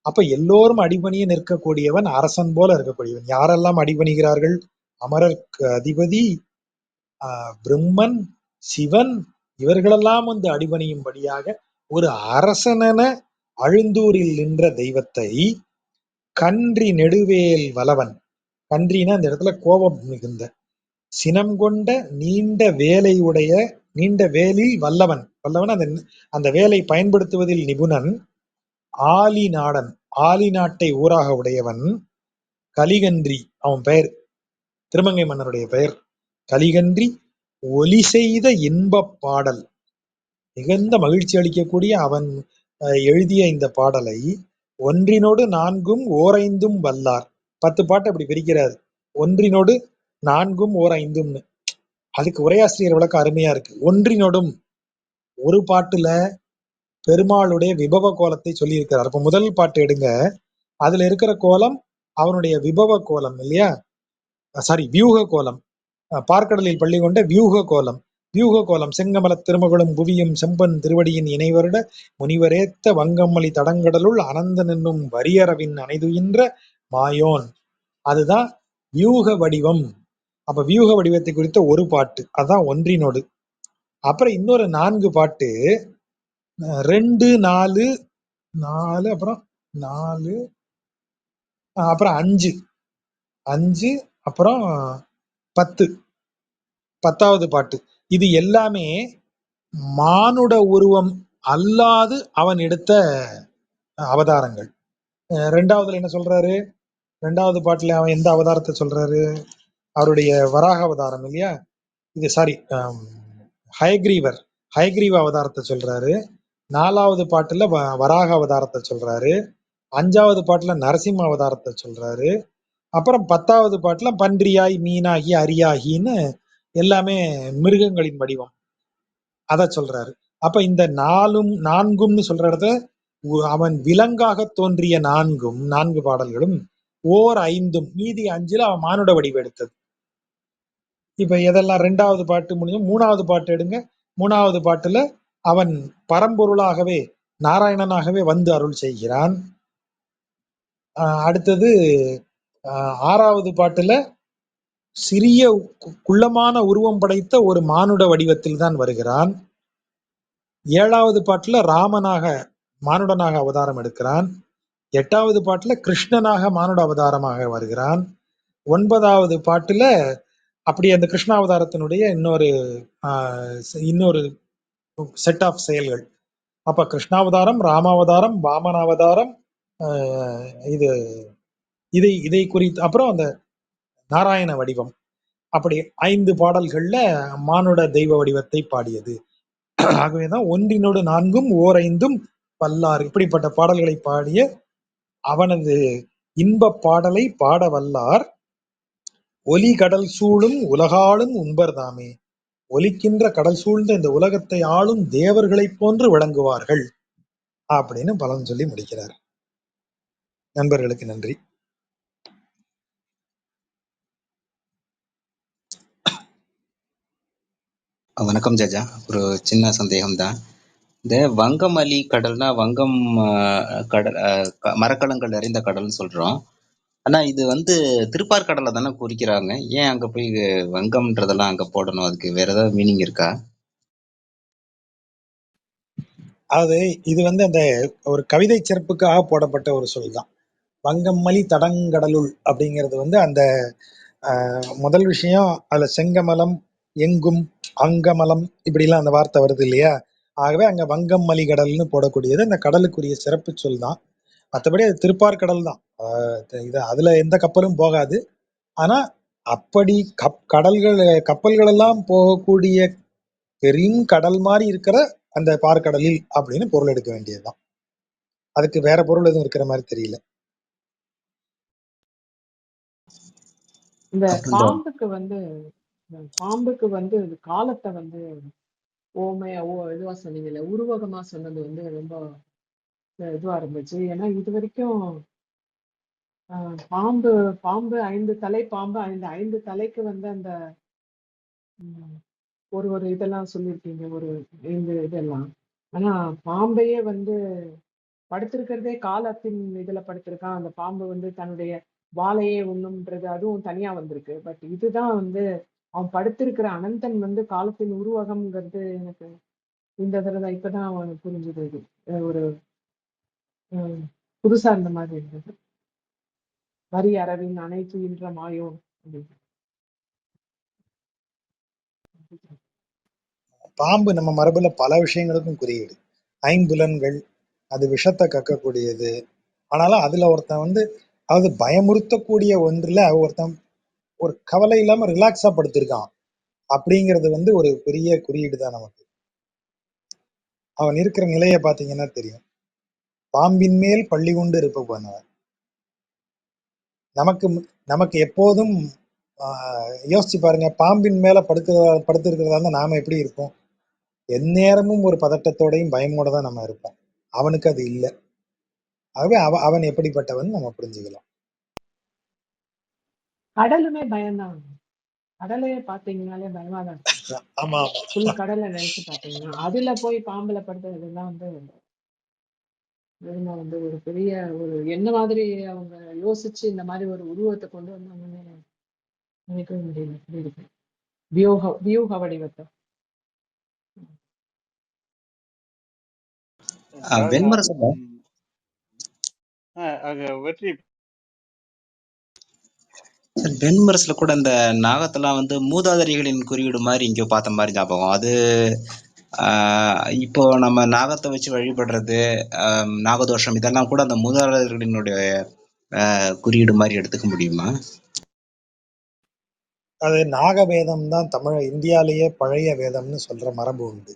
அப்ப எல்லோரும் அடிபணிய நிற்கக்கூடியவன் அரசன் போல இருக்கக்கூடியவன். யாரெல்லாம் அடிபணிகிறார்கள்? அமரர்க்கு அதிபதி பிரம்மன், சிவன் இவர்களெல்லாம் அடிபணியும்படியாக ஒரு அரசனென அழுந்தூரில் நின்ற தெய்வத்தை கன்றி நெடுவேல் வலவன். கன்றினா அந்த இடத்துல கோபம் மிகுந்த, சினம் கொண்ட நீண்ட வேலை உடைய, நீண்ட வேலில் வல்லவன். வல்லவன் அந்த வேலை பயன்படுத்துவதில் நிபுணன். ஆலி நாடன், ஆலி நாட்டை ஊராக உடையவன். கலிகன்றி அவன் பெயர், திருமங்கை மன்னருடைய பெயர் கலிகன்றி. ஒலி செய்த இன்பப் பாடல், மிகுந்த மகிழ்ச்சி அளிக்கக்கூடிய அவன் எழுதிய இந்த பாடலை ஒன்றினோடு நான்கும் ஓரைந்தும் வல்லார். 10 பாட்டு அப்படி பிரிக்கிறாரு. ஒன்றினோடு நான்கும் ஓர் ஐந்தும்னு. அதுக்கு உரையாசிரியர் விளக்கம் அருமையா இருக்கு. ஒன்றினோடும், ஒரு பாட்டுல பெருமாளுடைய விபவ கோலத்தை சொல்லி இருக்கிறார். இப்ப முதல் பாட்டு எடுங்க, அதுல இருக்கிற கோலம் அவனுடைய விபவ கோலம் இல்லையா, சாரி வியூக கோலம். பார்க்கடலில் பள்ளி கொண்ட வியூக கோலம். வியூக கோலம் செங்கமல திருமகளும் புவியும் செம்பன் திருவடியின் இணைவருட முனிவரேத்த வங்கம்மலி தடங்கடலுள் அனந்தன் என்னும் வரியறவின் அணைதுயின்ற மாயோன். அதுதான் வியூக வடிவம். அப்ப வியூக வடிவத்தை குறித்த ஒரு பாட்டு, அதான் ஒன்றினோடு. அப்புறம் இன்னொரு 4 பாட்டு, 2, 4, 4 அப்புறம் 4 அப்புறம் 5, 5 அப்புறம் 10, 10வது பாட்டு. இது எல்லாமே மானுட உருவம் அல்லாது அவன் எடுத்த அவதாரங்கள். 2வதுல என்ன சொல்றாரு? 2வது பாட்டுல அவன் எந்த அவதாரத்தை சொல்றாரு? அவருடைய வராக அவதாரம் இல்லையா, இது சாரி ஹயக்ரீவர், ஹயக்ரீவ அவதாரத்தை சொல்றாரு. 4வது பாட்டுல வராக அவதாரத்தை சொல்றாரு. 5வது பாட்டுல நரசிம்ம அவதாரத்தை சொல்றாரு. அப்புறம் 10வது பாட்டுல பன்றியாய் மீனாகி அரியாகின்னு எல்லாமே மிருகங்களின் வடிவம், அத சொல்றாரு. அப்ப இந்த 4ன்னு சொல்ற இடத்துல அவன் விலங்காக தோன்றிய 4 பாடல்களும் ஓர் 5, மீதி 5ல அவன் மானுட வடிவம் எடுத்தது. இப்ப எதெல்லாம் 2வது பாட்டு முடிஞ்சு 3வது பாட்டு எடுங்க. 3வது பாட்டுல அவன் பரம்பொருளாகவே நாராயணனாகவே அருள் செய்கிறான். அடுத்தது 6வது பாட்டுல சிறிய குள்ளமான உருவம் படைத்த ஒரு மானுட வடிவத்தில் தான் வருகிறான். 7வது பாட்டுல ராமனாக மானுடனாக அவதாரம் எடுக்கிறான். 8வது பாட்டுல கிருஷ்ணனாக மானுட அவதாரமாக வருகிறான். 9வது பாட்டுல அப்படி அந்த கிருஷ்ணாவதாரத்தினுடைய இன்னொரு செட் ஆஃப் செயல்கள். அப்ப கிருஷ்ணாவதாரம், ராமாவதாரம், வாமனாவதாரம், இது இதை குறித்து அப்புறம் அந்த நாராயண வடிவம், அப்படி 5 பாடல்கள்ல மானுட தெய்வ வடிவத்தை பாடியது. ஆகவேதான் ஒன்றினோடு 4ம் ஓர் 5ம் வல்லார். இப்படிப்பட்ட பாடல்களை பாடிய அவனது இன்ப பாடலை பாட வல்லார் ஒலி கடல் சூழும் உலகாளும் உண்பர்தாமே. ஒலிக்கின்ற கடல் சூழ்ந்த இந்த உலகத்தை ஆளும் தேவர்களைப் போன்று விளங்குவார்கள் அப்படின்னு பலன் சொல்லி முடிக்கிறார். நண்பர்களுக்கு நன்றி. வணக்கம் ஜஜா. ஒரு சின்ன சந்தேகம் தான். இந்த வங்கம் அலி கடல்னா வங்கம் கடல் மரக்கலங்கள் நிறைந்த கடல்னு சொல்றோம். ஆனா இது திருப்பார்கடலை தானே குறிக்கிறாங்க. ஏன் அங்க போய் வங்கம்ன்றதெல்லாம் அங்க போடணும்? அதுக்கு வேற ஏதாவது மீனிங் இருக்கா? அது இது அந்த ஒரு கவிதை சிறப்புக்காக போடப்பட்ட ஒரு சொல் தான். வங்கம்மலி தடங்கடலுள் அப்படிங்கிறது அந்த முதல் விஷயம். அதுல செங்கமலம், எங்கும், அங்கமலம் இப்படிலாம் அந்த வார்த்தை வருது இல்லையா? ஆகவே அங்க வங்கம் மலி கடல்னு போடக்கூடியது அந்த கடலுக்குரிய சிறப்பு சொல் தான். மற்றபடி அது திருப்பார்கடல் தான். இது அதுல எந்த கப்பலும் போகாது. ஆனா அப்படி கப்பல்கள் எல்லாம் போகக்கூடிய பெருங்கடல் மாதிரி இருக்கிற அந்த பார்க்கடலில் அப்படின்னு பொருள் எடுக்க வேண்டியதுதான். அதுக்கு வேற பொருள் எதுவும் இருக்கிற மாதிரி தெரியல. இந்த பாம்புக்கு காலத்தை இதுவா சொன்னீங்கல்ல, உருவகமா சொன்னது ரொம்ப இதுவா இருந்துச்சு. ஏன்னா இது வரைக்கும் பாம்பு பாம்பு 5 தலை பாம்பு, அந்த 5 தலைக்கு அந்த ஒரு ஒரு இதெல்லாம் சொல்லியிருக்கீங்க, ஒரு 5 இதெல்லாம். ஆனா பாம்பையே படுத்திருக்கிறதே காலத்தின் இதுல படுத்திருக்கான். அந்த பாம்பு தன்னுடைய வாழையே உண்ணும்ன்றது அதுவும் தனியா வந்திருக்கு. பட் இதுதான் அவன் படுத்திருக்கிற அனந்தன் காலத்தின் உருவகம்ங்கிறது எனக்கு இந்த தடவை இப்பதான் அவனுக்கு புரிஞ்சுது. இது ஒரு புதுசா இருந்த மாதிரி இருந்தது. வரி அரவின் அனைத்து இன்ற மாயோன் அப்படின்னு. பாம்பு நம்ம மரபுல பல விஷயங்களுக்கும் குறியீடு. ஐம்புலன்கள், அது விஷத்தை கக்கக்கூடியது. ஆனாலும் அதுல ஒருத்தன் அதாவது பயமுறுத்தக்கூடிய ஒன்றுல ஒருத்தன் ஒரு கவலை இல்லாம ரிலாக்ஸா படுத்திருக்கான் அப்படிங்கிறது ஒரு பெரிய குறியீடு தான் நமக்கு. அவன் இருக்கிற நிலையை பார்த்தீங்கன்னா தெரியும். பாம்பின் மேல் பள்ளி கொண்டு இருப்பவன். நமக்கு நமக்கு எப்போதும் யோசிச்சு பாருங்க, பாம்பின் மேல படுத்திருக்கிறதா இருந்தா நாம எப்படி இருப்போம்? எந்நேரமும் ஒரு பதட்டத்தோடையும் பயமோட தான் நம்ம இருப்போம். அவனுக்கு அது இல்லை. ஆகவே அவன் எப்படிப்பட்டவன் நம்ம புரிஞ்சுக்கலாம். கடலுமே பயம்தான். கடலையே பாத்தீங்கன்னாலே பயமாதான் இருக்கு. ஆமா, ஃபுல் கடலை நினைச்சு பாத்தீங்கன்னா அதுல போய் பாம்புல படுத்ததுலாம் ஒரு பெரிய ஒரு என்ன மாதிரி அவங்க யோசிச்சு இந்த மாதிரி ஒரு உருவத்தை கொண்டு வந்தாங்கன்னு நினைக்கவே முடியல. அப்படி இருக்கு வியூக வடிவத்தை. வெண்மரசல வெற்றி வெண்மரசுல கூட இந்த நாகத்தெல்லாம் மூதாதைகளின் குறியீடு மாதிரி இங்க பார்த்த மாதிரி ஞாபகம். அது இப்போ நம்ம நாகத்தை வச்சு வழிபடுறது, நாகதோஷம் இதெல்லாம் கூட அந்த மூதாதைகளினுடைய குறியீடு மாதிரி எடுத்துக்க முடியுமா? அது நாக வேதம் தான் இந்தியாலேயே பழைய வேதம்னு சொல்ற மரபு உண்டு.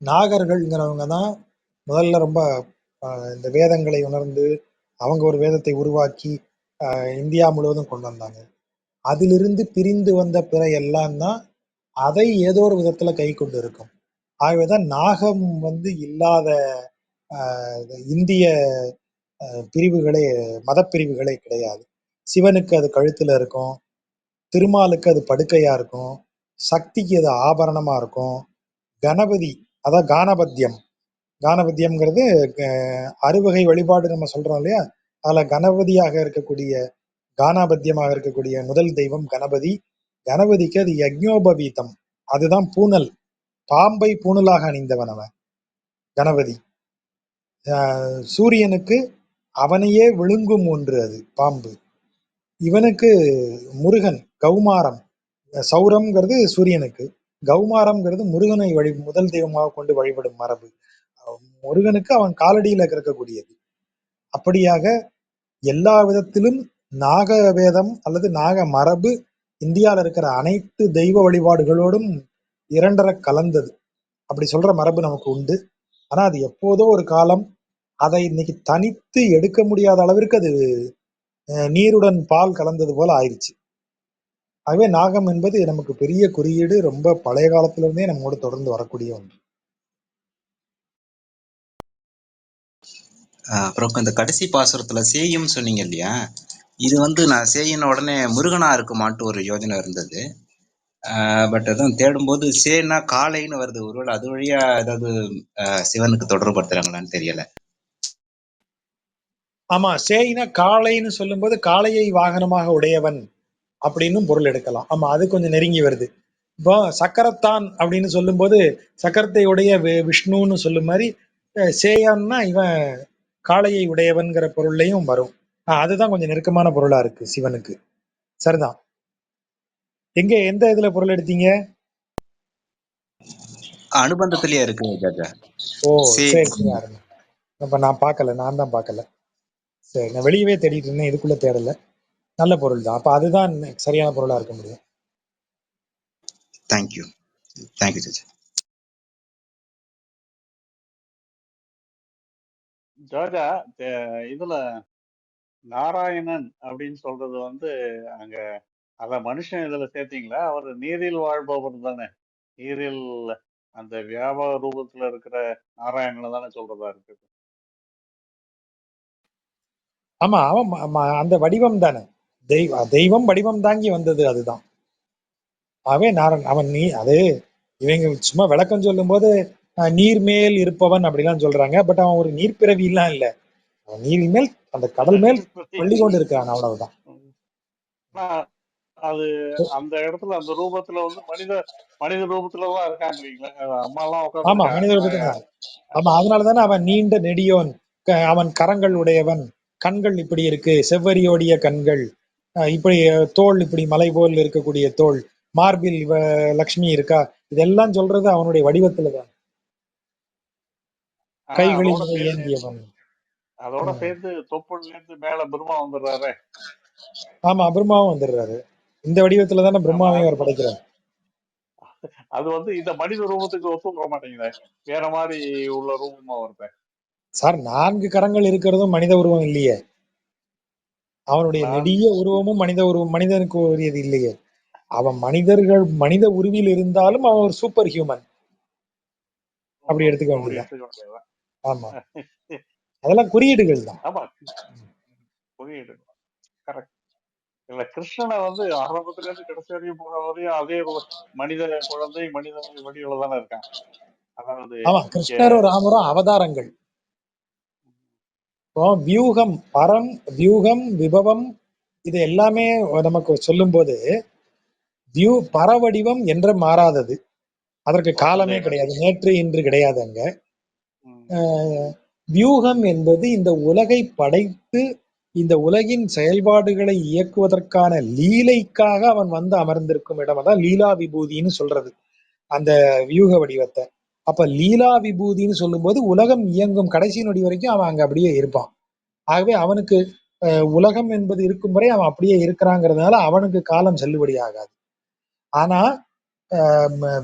நாகர்கள்ங்கிறவங்க தான் முதல்ல ரொம்ப இந்த வேதங்களை உணர்ந்து அவங்க ஒரு வேதத்தை உருவாக்கி இந்தியா முழுவதும் கொண்டு வந்தாங்க. அதிலிருந்து பிரிந்து வந்த பிற எல்லாம் தான் அதை ஏதோ ஒரு விதத்துல கை கொண்டு இருக்கும். ஆகவேதான் நாகம் இல்லாத இந்திய பிரிவுகளே மத பிரிவுகளே கிடையாது. சிவனுக்கு அது கழுத்துல இருக்கும், திருமாலுக்கு அது படுக்கையா இருக்கும், சக்திக்கு அது ஆபரணமா இருக்கும், கணபதி அதான் கானபத்தியம்ங்கிறது அறுவகை வழிபாடு நம்ம சொல்றோம் இல்லையா? அதுல கணபதியாக இருக்கக்கூடிய கானாபத்தியமாக இருக்கக்கூடிய முதல் தெய்வம் கணபதி. கணபதிக்கு அது யக்ஞோபவீதம், அதுதான் பூனல். பாம்பை பூணலாக அணிந்தவன் அவன் கணபதி. சூரியனுக்கு அவனையே விழுங்கும் ஒன்று அது பாம்பு. இவனுக்கு முருகன் கௌமாரம். சௌரம்ங்கிறது சூரியனுக்கு, கௌமாரம்ங்கிறது முருகனை முதல் தெய்வமாக கொண்டு வழிபடும் மரபு. முருகனுக்கு அவன் காலடியில கிடக்கக்கூடியது. அப்படியாக எல்லா விதத்திலும் நாக வேதம் அல்லது நாக மரபு இந்தியாவில் இருக்கிற அனைத்து தெய்வ வழிபாடுகளோடும் இரண்டரை கலந்தது. அப்படி சொல்ற மரபு நமக்கு உண்டு. ஆனா அது எப்போதோ ஒரு காலம் அதை இன்னைக்கு தனித்து எடுக்க முடியாத அளவிற்கு அது நீருடன் பால் கலந்தது போல ஆயிடுச்சு. ஆகவே நாகம் என்பது நமக்கு பெரிய குறியீடு, ரொம்ப பழைய காலத்துல இருந்தே நம்மோடு தொடர்ந்து வரக்கூடிய ஒன்று. அப்புறம் இந்த கடைசி பாசுரத்துல சேயும் சொன்னீங்க இல்லையா? இது வந்து நான் சேயின உடனே முருகனா இருக்குமான்ட்டு ஒரு யோஜனை இருந்தது. பட் அதான் தேடும்போது சேனா காளைன்னு வருது. ஒருவேளை அது வழியா ஏதாவது சிவனுக்கு தொடர்புபடுத்துறாங்களான்னு தெரியல. ஆமா, சேயினா காளைன்னு சொல்லும்போது காளையை வாகனமாக உடையவன் அப்படின்னும் பொருள் எடுக்கலாம். ஆமா, அது கொஞ்சம் நெருங்கி வருது. இப்போ சக்கரத்தான் அப்படின்னு சொல்லும்போது சக்கரத்தை உடைய விஷ்ணுன்னு சொல்லும் மாதிரி சேயான்னா இவன் காளையை உடையவன்கிற பொருள்லையும் வரும். அதுதான் கொஞ்சம் நெருக்கமான பொருளா இருக்கு சிவனுக்கு. சரிதான். எங்க எந்த இதுல பொருள் எடுத்தீங்க? அனுபந்தத்திலேயே இருக்கு ஜாஜா. ஓ, சே சரி சரி, அருமை. அப்ப நான் பார்க்கல, நான் தான் பார்க்கல. சரி, நான் வெளியவே தேடிட்டு இருந்தேன், இதுக்குள்ள தேடல. நல்ல பொருள் தான். அப்ப அதுதான் சரியான பொருளா இருக்க முடியும். தேங்க்யூ. தேங்க்யூ ஜாஜா. ஜோஜா, இதுல நாராயணன் அப்படின்னு சொல்றது வந்து அங்க அத மனுஷன் இதுல சேர்த்தீங்களா? அவர் நீரில் வாழ்பவர் தானே. நீரில் அந்த வியாபார ரூபத்துல இருக்கிற நாராயணனை தானே சொல்றதா இருக்கு. ஆமா, அவன் அந்த வடிவம் தானே. தெய்வம் வடிவம் தாங்கி வந்தது அதுதான். அவன் நாரன் அவன் நீ அது இவங்க சும்மா விளக்கம் சொல்லும் போது நீர் மேல் இருப்பவன் அப்படிலாம் சொல்றாங்க. பட் அவன் ஒரு நீர்ப்பிறவி எல்லாம் இல்ல. அவன் நீரின் மேல், அந்த கடல் மேல் பள்ளி கொண்டு இருக்கிறான், அவ்வளவுதான். ஆனா, அது அந்த இடத்துல அந்த ரூபத்துல வந்து மனித மனித ரூபத்துலதான் இருக்கான்றீங்களா? அம்மா எல்லாம் ஆமா, மனித உட்காந்துருக்காங்க. ரூபத்துல தான். ஆமா, அதனாலதானே அவன் நீண்ட நெடியோன், அவன் கரங்கள் உடையவன், கண்கள் இப்படி இருக்கு, செவ்வரியோடிய கண்கள், இப்படி தோல் இப்படி மலை போல் இருக்கக்கூடிய தோல், மார்பில் லக்ஷ்மி இருக்கா, இதெல்லாம் சொல்றது அவனுடைய வடிவத்துல தான். ஆனா கைகளில் ஏந்தியவன். அதோட சேர்த்து தொப்புள்ல இருந்து மேல பிரம்மா வந்துடுறாரு. ஆமா, பிரம்மாவும் வந்துடுறாரு. இந்த வடிவத்துல தானே பிரம்மாவையும் அவர் படைக்கிறார். அது வந்து இந்த மனித ரூபத்துக்கு ஒத்து வர மாட்டேங்குது. வேற மாதிரி உள்ள ரூபமா வருது சார், 4 கரங்கள் இருக்கிறதும் மனித உருவம் இல்லையே. அவனுடைய நான். நெடிய உருவமும் மனித உருவம், மனிதனுக்கு உரியது இல்லையே. அவன் மனித உருவில் இருந்தாலும் அவன் ஒரு சூப்பர் ஹியூமன். அப்படி எடுத்துக்க அப்படி வேண்டியதுதான். எடுத்துக்க வேண்டியதுதான். ஆமா, அதெல்லாம் குறியீடுகள் தான். ஆமா, புரியுது. கரெக்ட். இல்ல, கிருஷ்ணனை வந்து ஆரம்பத்துல இருந்து கடைசி வரையும் போற வரையும் அதே மனித குழந்தை மனித வடிவில தானே இருக்கான். அதாவது ஆமா, இங்க கிருஷ்ணரும் ராமரும் அவதாரங்கள். இப்போ வியூகம், பரம், வியூகம், விபவம், இது எல்லாமே நமக்கு சொல்லும் போது பரவடிவம் என்ற மாறாதது. அதற்கு காலமே வசுதேவர். கிடையாது, நேற்று இன்று கிடையாது அங்க. ம். வியூகம் என்பது இந்த உலகை படைத்து இந்த உலகின் செயல்பாடுகளை இயக்குவதற்கான லீலைக்காக அவன் வந்து அமர்ந்திருக்கும் இடம் தான் லீலா விபூதின்னு சொல்றது, அந்த வியூக வடிவத்தை. அப்ப லீலா விபூதின்னு சொல்லும்போது உலகம் இயங்கும் கடைசி நொடி வரைக்கும் அவன் அங்க அப்படியே இருப்பான். ஆகவே அவனுக்கு உலகம் என்பது இருக்கும் வரை அவன் அப்படியே இருக்கிறாங்கிறதுனால அவனுக்கு காலம் செல்லுபடி ஆகாது. ஆனா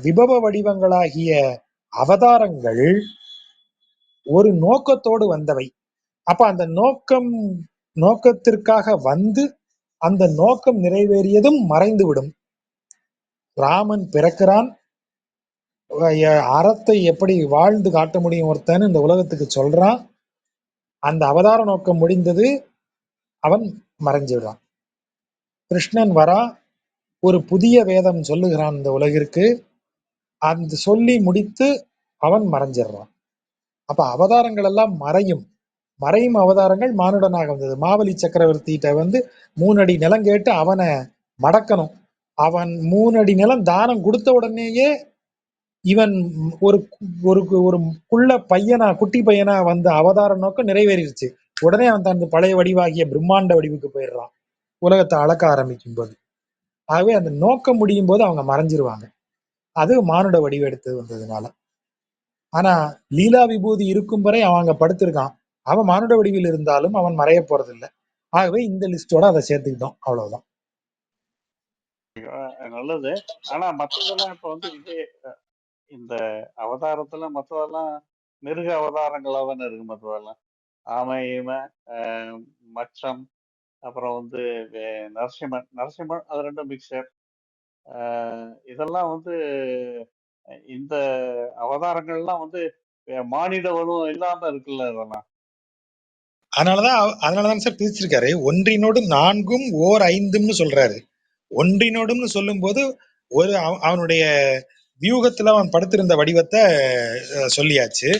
விபவ வடிவங்களாகிய அவதாரங்கள் ஒரு நோக்கத்தோடு வந்தவை. அப்ப அந்த நோக்கத்திற்காக வந்து அந்த நோக்கம் நிறைவேறியதும் மறைந்து விடும். ராமன் பிறக்கிறான், அறத்தை எப்படி வாழ்ந்து காட்ட முடியும் ஒருத்தன் இந்த உலகத்துக்கு சொல்றான். அந்த அவதார நோக்கம் முடிந்தது, அவன் மறைஞ்சிடுறான். கிருஷ்ணன் வரா, ஒரு புதிய வேதம் சொல்லுகிறான் இந்த உலகிற்கு, அந்த சொல்லி முடித்து அவன் மறைஞ்சிடுறான். அப்ப அவதாரங்கள் எல்லாம் மறையும் அவதாரங்கள் மானுடனாக வந்தது. மாவலி சக்கரவர்த்திகிட்ட வந்து 3 அடி நிலம் கேட்டு அவனை மடக்கணும். அவன் 3 அடி நிலம் தானம் கொடுத்த உடனேயே இவன் ஒரு ஒரு ஒரு குட்டி பையனா வந்த அவதார நோக்கம் நிறைவேறிடுச்சு. உடனே அவன் தனது பழைய வடிவாகிய பிரம்மாண்ட வடிவுக்கு போயிடுறான் உலகத்தை அளக்க ஆரம்பிக்கும் போது. ஆகவே அந்த நோக்கம் முடியும் போது அவங்க மறைஞ்சிருவாங்க. அது மானுட வடிவு எடுத்து வந்ததுனால. ஆனா லீலா விபூதி இருக்கும் வரை அவன் அங்க படுத்திருக்கான். அவன் மானுட வடிவில் இருந்தாலும் அவன் மறைய போறது இல்லை. ஆகவே இந்த லிஸ்டோட அதை சேர்த்துக்கிட்டோம், அவ்வளவுதான். நல்லது. ஆனா மத்ததெல்லாம் இப்ப வந்து இதே இந்த அவதாரத்துல மத்ததெல்லாம் மிருக அவதாரங்களா தானே இருக்கு. மத்ததெல்லாம் ஆமை, ஈமை, மச்சம், அப்புறம் வந்து நரசிம்மன் அது ரெண்டும் மிக்சர். இதெல்லாம் வந்து இந்த அவதாரங்கள்லாம் வந்து மானிட வலுவும் இல்லாம இருக்குல்ல இதெல்லாம். அதனாலதான் சார் பிரிச்சிருக்காரு. ஒன்றினோடு நான்கும் ஓர் ஐந்தும்னு சொல்றாரு. ஒன்றினோடுன்னு சொல்லும் போது ஒரு அவனுடைய வியூகத்துல அவன் படுத்திருந்த வடிவத்தை சொல்லியாச்சு.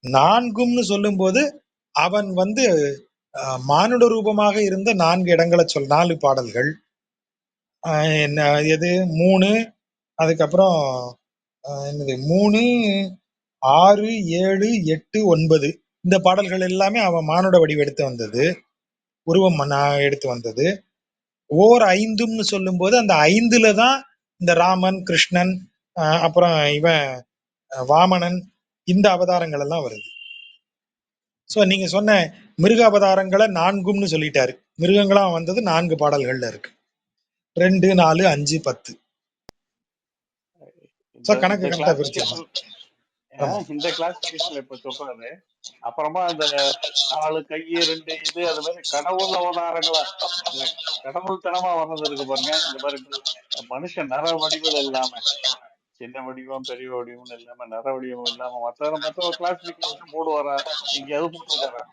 நான்கும்னு சொல்லும் போது அவன் வந்து மானுட ரூபமாக இருந்த 4 இடங்களை 4 பாடல்கள். எது 3, அதுக்கப்புறம் என்னது 3, 6, 7, 8, 9 இந்த பாடல்கள் எல்லாமே அவன் மானுட வடிவம் எடுத்து வந்தது, உருவம் எடுத்து வந்தது. ஓர் ஐந்தும்னு சொல்லும் போது அந்த 5ல தான் இந்த ராமன், கிருஷ்ணன், அப்புறம் இவன் வாமனன், இந்த அவதாரங்கள் எல்லாம் வருது. ஸோ நீங்க சொன்ன மிருக அவதாரங்களை 4ம்னு சொல்லிட்டாரு. மிருகங்களாம் வந்தது 4 பாடல்கள்ல இருக்கு. 2, 4, 5, 10. கணக்கு கரெக்டா பிரிச்சிருக்கோம். இந்த கிளாசிபிகேஷன்ல இப்ப சொல்றாரு. அப்புறமா அந்த 4 கை 2 இது அது மாதிரி கடவுள் அவதாரங்களா கடவுள் தனமா வர்றது இருக்கு பாருங்க. இந்த மாதிரி மனுஷன் நர வடிவில் இல்லாம, சின்ன வடிவம் பெரிய வடிவம் இல்லாம, நர வடிவம் இல்லாம மற்ற கிளாசிபிகேஷன் போடுவாரா? எங்கேயாவது போட்டிருக்காரா?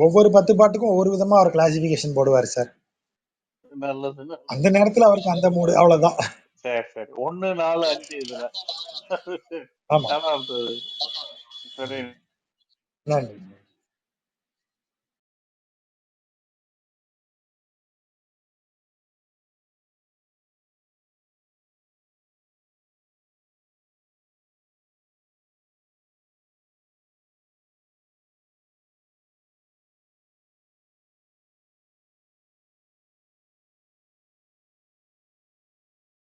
ஒவ்வொரு 10 பாட்டுக்கும் ஒவ்வொரு விதமா அவர் கிளாசிபிகேஷன் போடுவார் சார். நல்லதுன்னு அந்த நேரத்துல அவருக்கு அந்த மூடு, அவ்வளவுதான். சரி சரி 1, 4, 5 இதுல நல்லா இருந்தது. சரி, நன்றி.